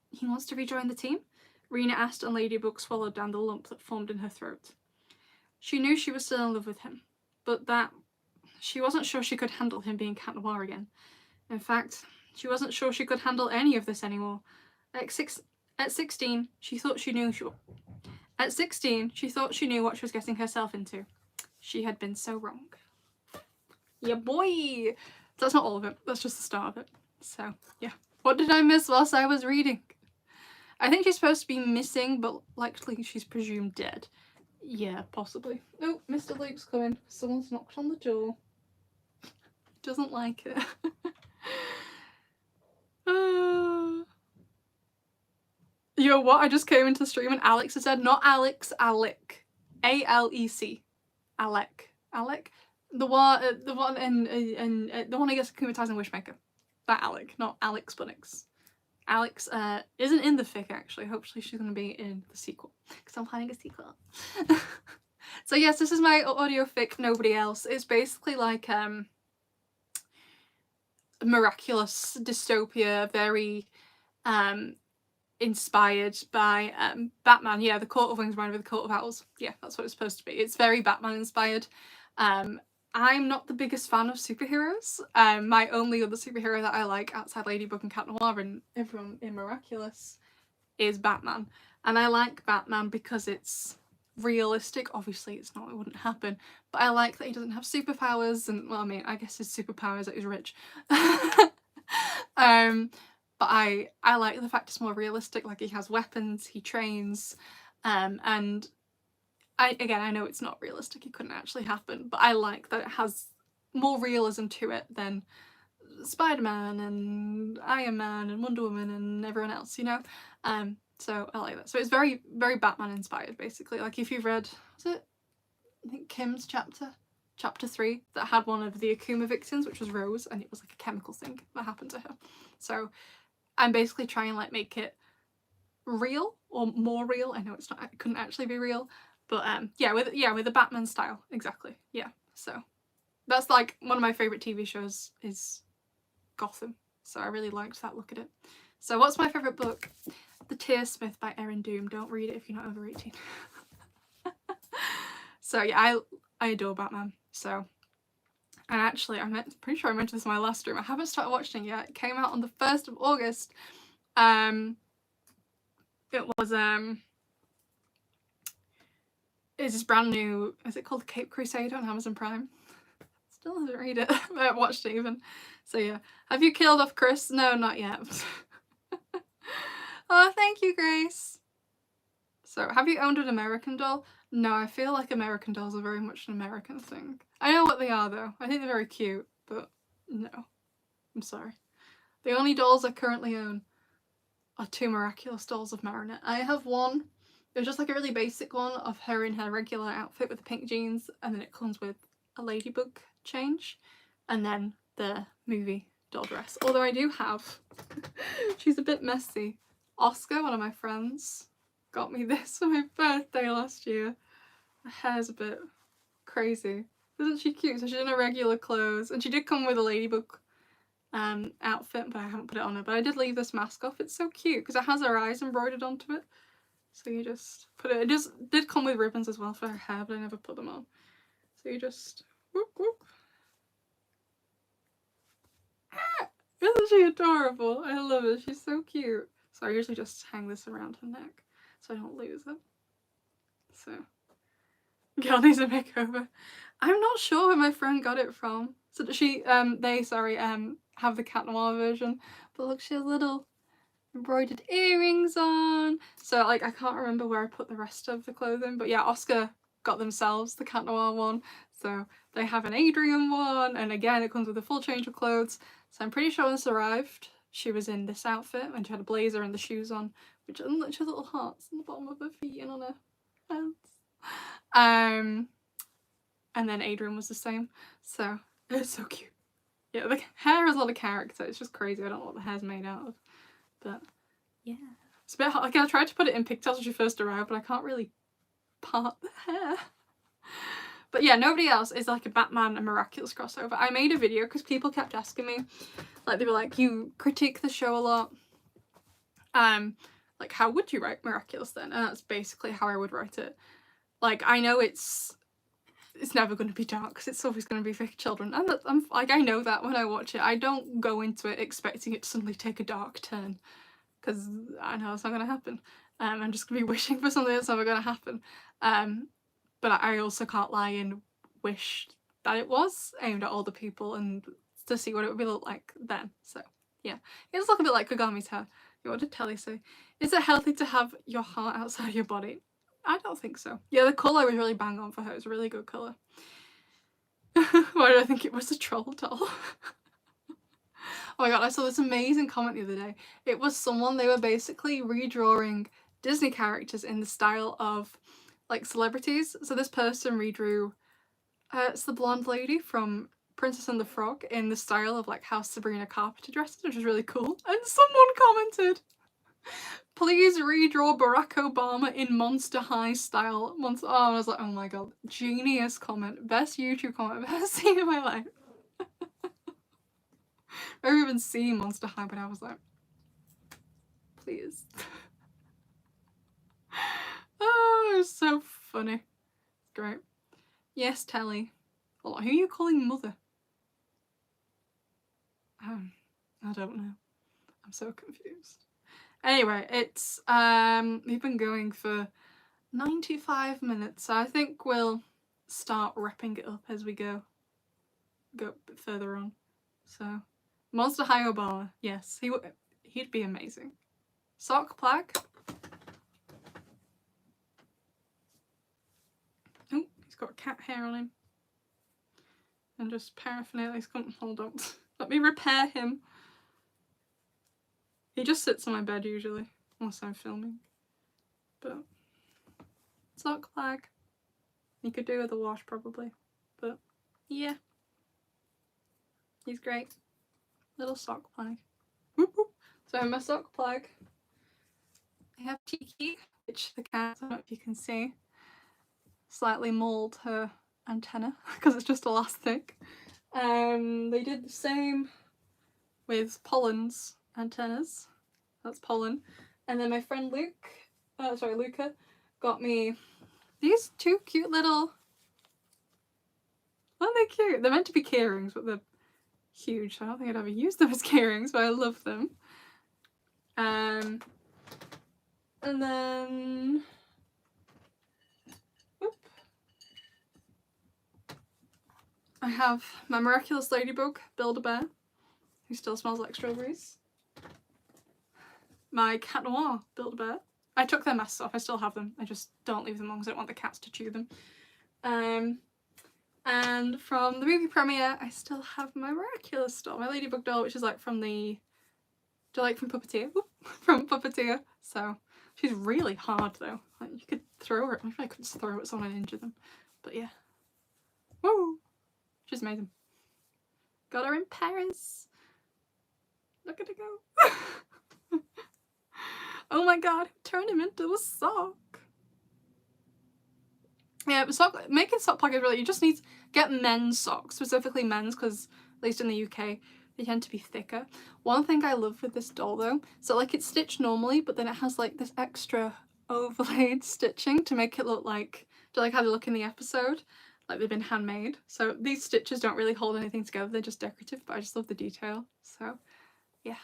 he wants to rejoin the team? Rena asked, and Ladybug swallowed down the lump that formed in her throat. She knew she was still in love with him, but she wasn't sure she could handle him being Cat Noir again. In fact, she wasn't sure she could handle any of this anymore. At 16, she thought she knew what she was getting herself into. She had been so wrong. Yeah, boy! That's not all of it. That's just the start of it. So, yeah. What did I miss whilst I was reading? I think she's supposed to be missing, but likely she's presumed dead. Yeah, possibly. Oh, Mr. Luke's coming. Someone's knocked on the door. Doesn't like it. Yo, what? I just came into the stream and Alex has said, not Alex, Alec. A-L-E-C. Alec. Alec? The one in the one I guess Akumatizing Wishmaker. That Alec, not Alex Bunnix. Alex isn't in the fic actually. Hopefully she's going to be in the sequel because I'm planning a sequel. So yes, this is my audio fic, Nobody Else. It's basically like Miraculous dystopia, very inspired by Batman. Yeah, the Court of Wings reminded me of the Court of Owls. Yeah, that's what it's supposed to be. It's very Batman inspired. I'm not the biggest fan of superheroes. My only other superhero that I like outside Ladybug and Cat Noir and everyone in Miraculous is Batman. And I like Batman because it's realistic. Obviously it's not, it wouldn't happen, but I like that he doesn't have superpowers and, well, I mean, I guess his superpower is that he's rich. But I like the fact it's more realistic, like he has weapons, he trains, and I know it's not realistic, it couldn't actually happen, but I like that it has more realism to it than Spider-Man and Iron Man and Wonder Woman and everyone else, you know? So I like that. So it's very, very Batman inspired, basically. Like if you've read, was it, I think Kim's chapter 3, that had one of the Akuma victims, which was Rose, and it was like a chemical thing that happened to her. So I'm basically trying like make it real or more real. I know it's not, it couldn't actually be real, but yeah, with the Batman style, exactly. Yeah, so that's like one of my favorite TV shows is Gotham, so I really liked that look at it. So what's my favorite book? The Tearsmith by Erin Doom. Don't read it if you're not over 18. So yeah, I adore Batman. So, and actually I'm pretty sure I mentioned this in my last stream. I haven't started watching it yet. It came out on the 1st of August. It was it's this brand new, is it called Cape Crusader on Amazon Prime? Still haven't read it. I haven't watched it even. So yeah. Have you killed off Chris? No, not yet. Oh, thank you, Grace. So, have you owned an American doll? No, I feel like American dolls are very much an American thing. I know what they are though. I think they're very cute, but no. I'm sorry. The only dolls I currently own are 2 Miraculous dolls of Marinette. I have one. It's just like a really basic one of her in her regular outfit with the pink jeans, and then it comes with a ladybug change, and then the movie doll dress. Although I do have, she's a bit messy. Oscar, one of my friends, got me this for my birthday last year. Her hair's a bit crazy. Isn't she cute? So she's in her regular clothes, and she did come with a ladybug outfit, but I haven't put it on her. But I did leave this mask off. It's so cute because it has her eyes embroidered onto it. So you just put it, it just did come with ribbons as well for her hair, but I never put them on. So you just, whoop, whoop. Ah, isn't she adorable? I love it. She's so cute. So I usually just hang this around her neck so I don't lose it. So, girl needs a makeover. I'm not sure where my friend got it from. So she, they have the Cat Noir version, but look, she has little embroidered earrings on. So like I can't remember where I put the rest of the clothing, but yeah, Oscar got themselves the Cat Noir one. So they have an Adrian one, and again it comes with a full change of clothes. So I'm pretty sure when this arrived, she was in this outfit and she had a blazer and the shoes on, which she has little hearts on the bottom of her feet and on her hands. And then Adrian was the same. So it's so cute. Yeah, the hair has a lot of character. It's just crazy. I don't know what the hair's made out of. But yeah, it's a bit hard. Like I tried to put it in pigtails when she first arrived, but I can't really part the hair. But yeah, Nobody Else is like a Batman and Miraculous crossover. I made a video because people kept asking me, like they were like, you critique the show a lot. Like how would you write Miraculous then? And that's basically how I would write it. Like I know it's never going to be dark because it's always going to be for children, and I'm like I know that when I watch it. I don't go into it expecting it to suddenly take a dark turn because I know it's not going to happen. I'm just going to be wishing for something that's never going to happen. But I also can't lie and wish that it was aimed at older people and to see what it would look like then. So Yeah, it does look a bit like Kagami's hair. What did Telly say? Is it healthy to have your heart outside your body? I don't think so. Yeah, the colour was really bang on for her. It was a really good colour. Why did I think it was a troll doll? Oh my god, I saw this amazing comment the other day. It was someone, they were basically redrawing Disney characters in the style of like celebrities. So this person redrew it's the blonde lady from Princess and the Frog in the style of like how Sabrina Carpenter dresses, which is really cool. And someone commented, please redraw Barack Obama in Monster High style. Oh, I was like, oh my god, genius comment. Best YouTube comment I've ever seen in my life. I've never even seen Monster High, but I was like, please. Oh, it was so funny. Great. Yes, Telly. Hold on, who are you calling mother? I don't know. I'm so confused. Anyway, it's we've been going for 95 minutes, so I think we'll start wrapping it up as we go a bit further on. So, Monster High Obama, yes, he'd be amazing. Sock plaque. Oh, he's got cat hair on him. And just paraphernalia. He's got, hold on. Let me repair him. He just sits on my bed usually, unless I'm filming. But sock plaque. You could do with a wash probably, but yeah, he's great. Little sock plaque. So I have my sock plaque. I have Tiki, which the cat, I don't know if you can see, slightly mauled her antenna because it's just elastic. They did the same with Pollen's antennas. That's Pollen. And then my friend Luca, got me these two cute little... Aren't they cute? They're meant to be key rings, but they're huge. I don't think I'd ever use them as key rings, but I love them. And then... Whoop. I have my Miraculous Ladybug Build-A-Bear, who still smells like strawberries. My Cat Noir Build-A-Bear. I took their masks off, I still have them. I just don't leave them on because I don't want the cats to chew them. And from the movie premiere, I still have my Miraculous doll, my Ladybug doll, which is like from the... from Puppeteer? From Puppeteer. So, she's really hard though. Like, you could throw her. Maybe I could just throw it at someone and injure them. But yeah. Woo! She's amazing. Got her in Paris. Look at her go. Oh my god, turn him into a sock. Yeah, but making sock plaque is really, you just need to get men's socks, specifically men's, because at least in the UK, they tend to be thicker. One thing I love with this doll though, so like it's stitched normally, but then it has like this extra overlaid stitching to make it look like, do you like how they look in the episode? Like they've been handmade. So these stitches don't really hold anything together, they're just decorative, but I just love the detail. So yeah.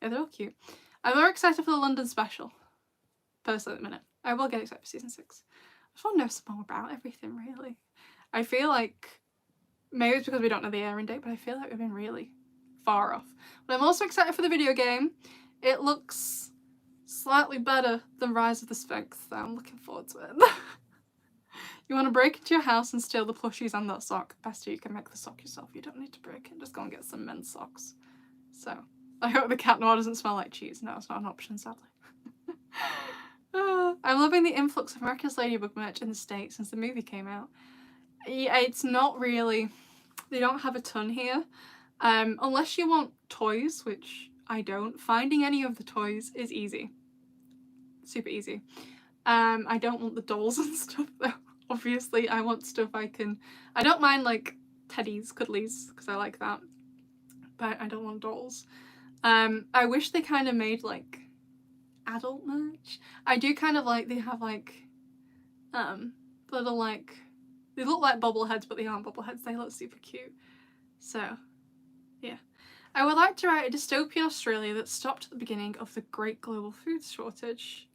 Yeah, they're all cute. I'm more excited for the London special, personally at the minute. I will get excited for season 6. I just want to know some more about everything, really. I feel like, maybe it's because we don't know the airing date, but I feel like we've been really far off. But I'm also excited for the video game. It looks slightly better than Rise of the Sphinx, so I'm looking forward to it. You want to break into your house and steal the plushies and that sock? Best you can make the sock yourself. You don't need to break it. Just go and get some men's socks. So, I hope the Cat Noir doesn't smell like cheese. No, it's not an option, sadly. I'm loving the influx of Miraculous Ladybug merch in the States since the movie came out. Yeah, it's not really... They don't have a ton here. Unless you want toys, which I don't. Finding any of the toys is easy. Super easy. I don't want the dolls and stuff though. Obviously, I want stuff I can... I don't mind like teddies, cuddlies, because I like that. But I don't want dolls. I wish they kind of made like adult merch. I do kind of like, they have like little like, they look like bobbleheads but they aren't bobbleheads, they look super cute. So yeah. I would like to write a dystopian Australia that stopped at the beginning of the great global food shortage.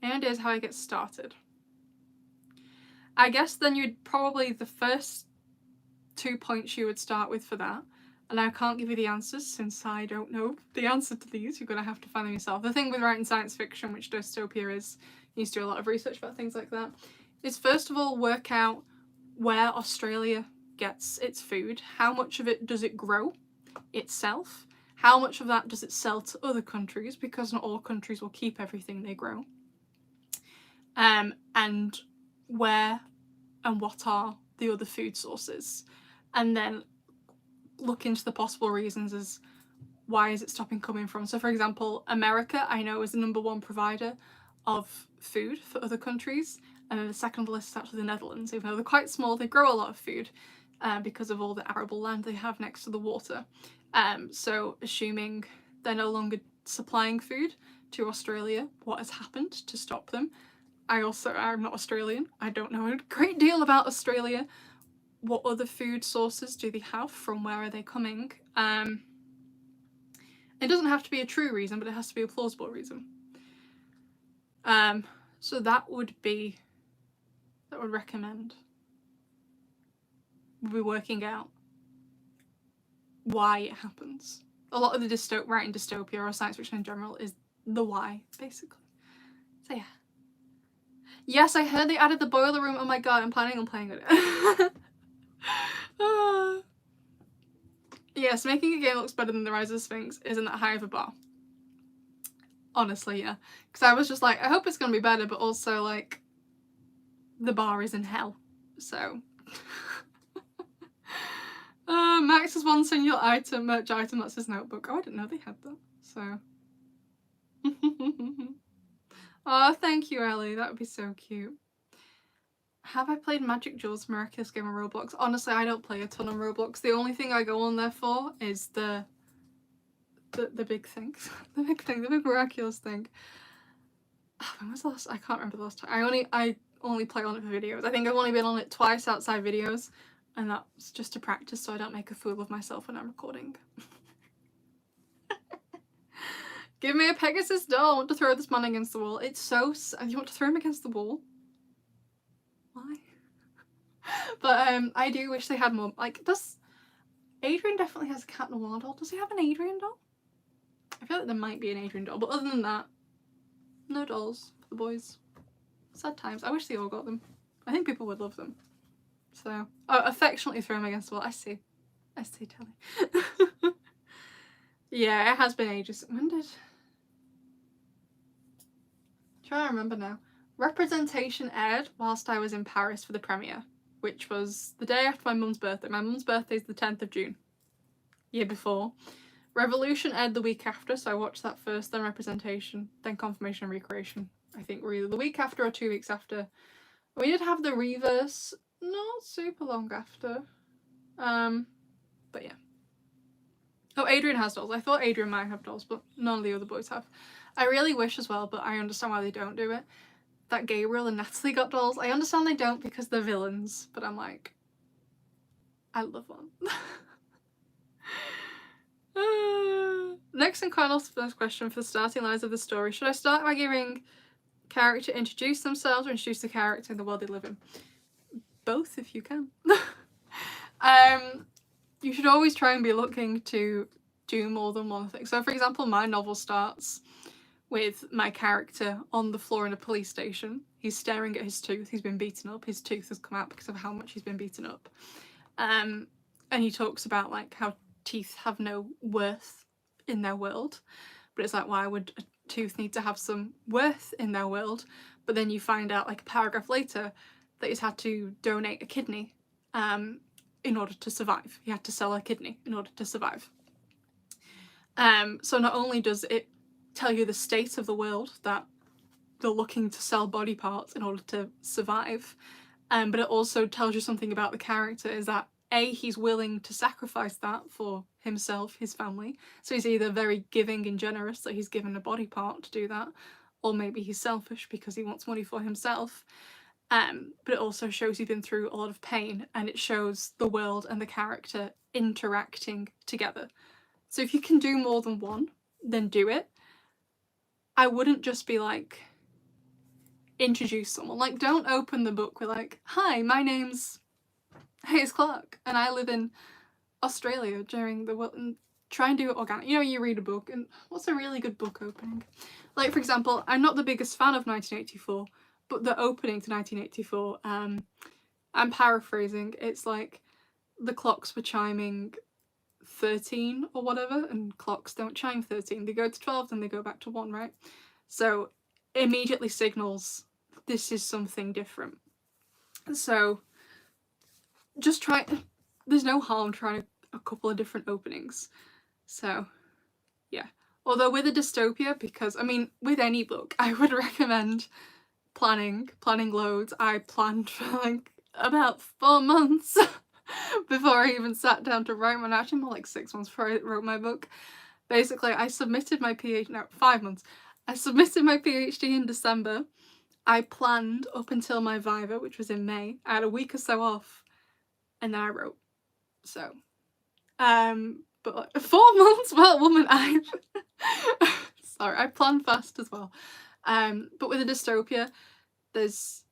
And is how I get started. I guess then you'd probably, the first 2 points you would start with for that And I can't give you the answers since I don't know the answer to these. You're going to have to find them yourself. The thing with writing science fiction, which dystopia is, you need to do a lot of research about things like that, is first of all work out where Australia gets its food. How much of it does it grow itself? How much of that does it sell to other countries? Because not all countries will keep everything they grow. And where and what are the other food sources? And then look into the possible reasons as why is it stopping coming from. So for example, America I know is the #1 provider of food for other countries, and then the second on the list is actually the Netherlands. Even though they're quite small, they grow a lot of food because of all the arable land they have next to the water. So assuming they're no longer supplying food to Australia, what has happened to stop them? I'm not Australian, I don't know a great deal about Australia. What other food sources do they have? From where are they coming? It doesn't have to be a true reason, but it has to be a plausible reason. So that would recommend. We'll be working out why it happens. A lot of the writing dystopia or science fiction in general is the why, basically. So yeah. Yes, I heard they added the boiler room. Oh my god, I'm planning on playing it. Yes, making a game looks better than The Rise of the Sphinx isn't that high of a bar. Honestly, yeah. Because I was just like, I hope it's going to be better, but also, like, the bar is in hell. So. Max has one single item, merch item, that's his notebook. Oh, I didn't know they had that. So. Oh, thank you, Ellie. That would be so cute. Have I played Magic Jewels Miraculous game on Roblox? Honestly, I don't play a ton on Roblox. The only thing I go on there for is the big thing. The big Miraculous thing. When was the last? I can't remember the last time. I only play on it for videos. I think I've only been on it twice outside videos, and that's just to practice so I don't make a fool of myself when I'm recording. Give me a Pegasus doll. I want to throw this man against the wall. It's so... You want to throw him against the wall? Why? But I do wish they had more... Like, Adrian definitely has a Cat Noir doll. Does he have an Adrian doll? I feel like there might be an Adrian doll, but other than that, no dolls for the boys. Sad times. I wish they all got them. I think people would love them. So... Oh, affectionately throw him against the wall. I see. I see, Telly. Yeah, it has been ages. When did... Trying to remember now. Representation aired whilst I was in Paris for the premiere, which was the day after my mum's birthday. My mum's birthday is the 10th of June. Year before. Revolution aired the week after, so I watched that first, then Representation, then Confirmation and Recreation. I think were either the week after or 2 weeks after. We did have the Reverse not super long after. But yeah. Oh, Adrian has dolls. I thought Adrian might have dolls, but none of the other boys have. I really wish as well, but I understand why they don't do it, that Gabriel and Natalie got dolls. I understand they don't because they're villains, but I'm like, I love one. Next and Connell's first question for the starting lines of the story. Should I start by giving character introduce themselves or introduce the character in the world they live in? Both if you can. You should always try and be looking to do more than one thing. So for example, my novel starts with my character on the floor in a police station. He's staring at his tooth. He's been beaten up. His tooth has come out because of how much he's been beaten up. And he talks about like how teeth have no worth in their world. But it's like, why would a tooth need to have some worth in their world? But then you find out like a paragraph later that he's had to donate a kidney in order to survive. He had to sell a kidney in order to survive. So not only does it tell you the state of the world that they're looking to sell body parts in order to survive, but it also tells you something about the character, is that A, he's willing to sacrifice that for himself, his family. So he's either very giving and generous that he's given a body part to do that, or maybe he's selfish because he wants money for himself. But it also shows you've been through a lot of pain, and it shows the world and the character interacting together. So if you can do more than one, then do it. I wouldn't just be like, introduce someone. Like, don't open the book with like, hi, my name's Hayes Clark and I live in Australia during the and try and do it organic. You know, you read a book, and what's a really good book opening? Like, for example, I'm not the biggest fan of 1984, but the opening to 1984, I'm paraphrasing, it's like the clocks were chiming 13 or whatever, and clocks don't chime 13. They go to 12, then they go back to 1, right? So it immediately signals this is something different. So just try, there's no harm trying a couple of different openings. So yeah. Although with a dystopia, because I mean, with any book, I would recommend planning loads. I planned for like about 4 months before I even sat down to write one. Actually more like 6 months before I wrote my book. Basically, I submitted my PhD, no, 5 months. I submitted my PhD in December. I planned up until my Viva, which was in May. I had a week or so off, and then I wrote. So, but like 4 months, well, woman, sorry, I plan fast as well. But with a dystopia, there's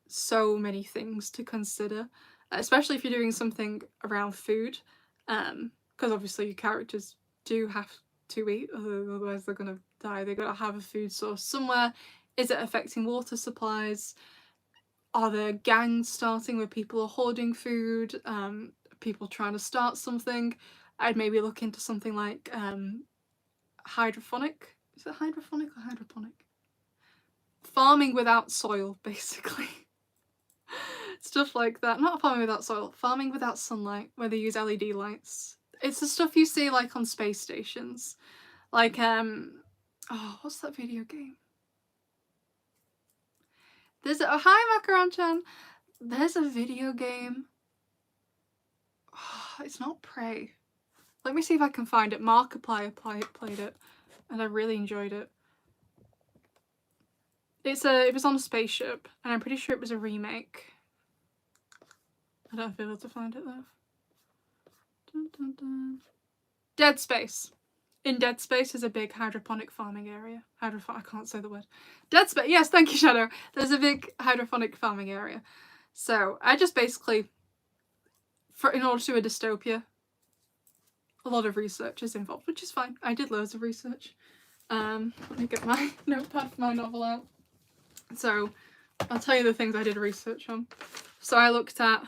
so many things to consider, especially if you're doing something around food, because obviously your characters do have to eat, otherwise they're gonna die. They've got to have a food source somewhere. Is it affecting water supplies? Are there gangs starting where people are hoarding food? People trying to start something? I'd maybe look into something like hydroponic. Is it hydroponic or hydroponic? Farming without soil, basically. Stuff like that. Not farming without soil, farming without sunlight, where they use LED lights. It's the stuff you see like on space stations. Like, oh, what's that video game? There's a, oh, hi Macaron-chan. There's a video game. Oh, it's not Prey. Let me see if I can find it. Markiplier played it, and I really enjoyed it. It was on a spaceship, and I'm pretty sure it was a remake. I don't know if I'll be able to find it though. Dun, dun, dun. Dead Space. In Dead Space is a big hydroponic farming area. I can't say the word. Dead Space. Yes, thank you, Shadow. There's a big hydroponic farming area. So I just basically, in order to do a dystopia, a lot of research is involved, which is fine. I did loads of research. Let me get my notepad for my novel out. So I'll tell you the things I did research on. So I looked at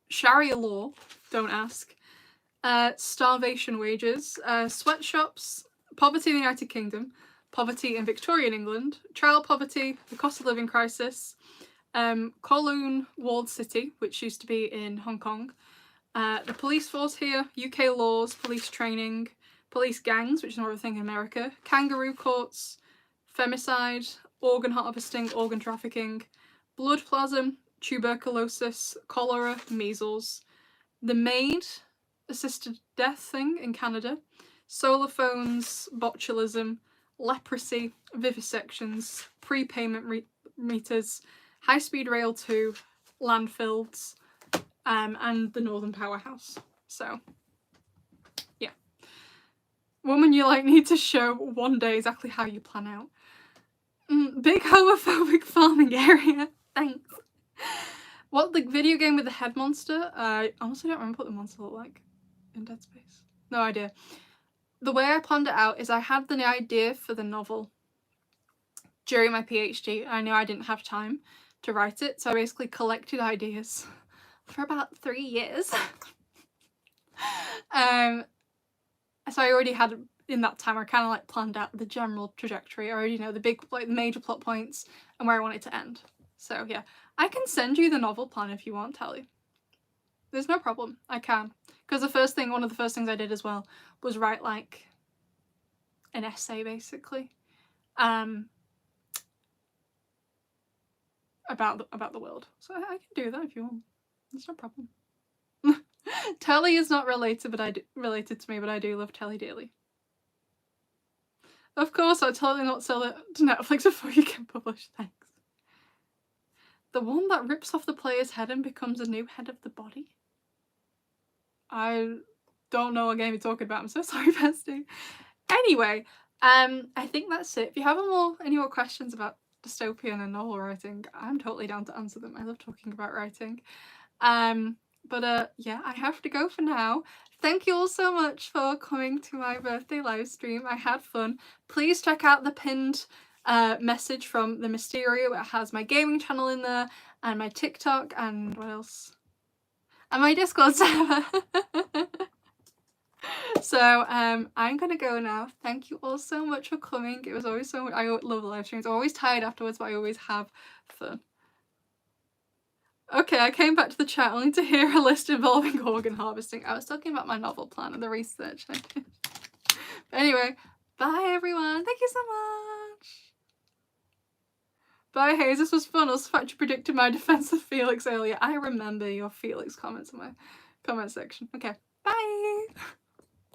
Sharia law, don't ask, starvation wages, sweatshops, poverty in the United Kingdom, poverty in Victorian England, child poverty, the cost of living crisis, Kowloon walled city, which used to be in Hong Kong, the police force here, UK laws, police training, police gangs, which is another thing in America, kangaroo courts, femicide, organ harvesting, organ trafficking, blood plasma, tuberculosis, cholera, measles, the maid assisted death thing in Canada, solar phones, botulism, leprosy, vivisections, prepayment meters, high-speed rail 2, landfills, and the Northern Powerhouse. So, yeah. Woman, you like need to show one day exactly how you plan out. Big homophobic farming area. Thanks. What, the video game with the head monster? I honestly don't remember what the monster looked like in Dead Space. No idea. The way I planned it out is I had the idea for the novel during my PhD. I knew I didn't have time to write it, so I basically collected ideas for about 3 years. So I already had, in that time, I kind of like planned out the general trajectory. I already know the big, like, the major plot points and where I want it to end. So yeah, I can send you the novel plan if you want, Tally. There's no problem, I can. Because one of the first things I did as well was write like an essay basically, about the world. So I can do that if you want. It's no problem. Telly is not related to me, but I do love Telly dearly. Of course, I'll totally not sell it to Netflix before you get published, thanks. The one that rips off the player's head and becomes a new head of the body? I don't know what game you're talking about, I'm so sorry, bestie. Anyway, I think that's it. If you have any more questions about dystopian and novel writing, I'm totally down to answer them. I love talking about writing. But yeah, I have to go for now. Thank you all so much for coming to my birthday live stream. I had fun. Please check out the pinned message from the Mysterio. It has my gaming channel in there, and my TikTok, and what else? And my Discord server. So I'm gonna go now. Thank you all so much for coming. It was always so. I love live streams. I'm always tired afterwards, but I always have fun. Okay, I came back to the chat only to hear a list involving organ harvesting. I was talking about my novel plan and the research I did. But anyway, bye everyone. Thank you so much. Bye Hayes, this was fun. Also, fact you predicted my defense of Felix earlier. I remember your Felix comments in my comment section. Okay, bye.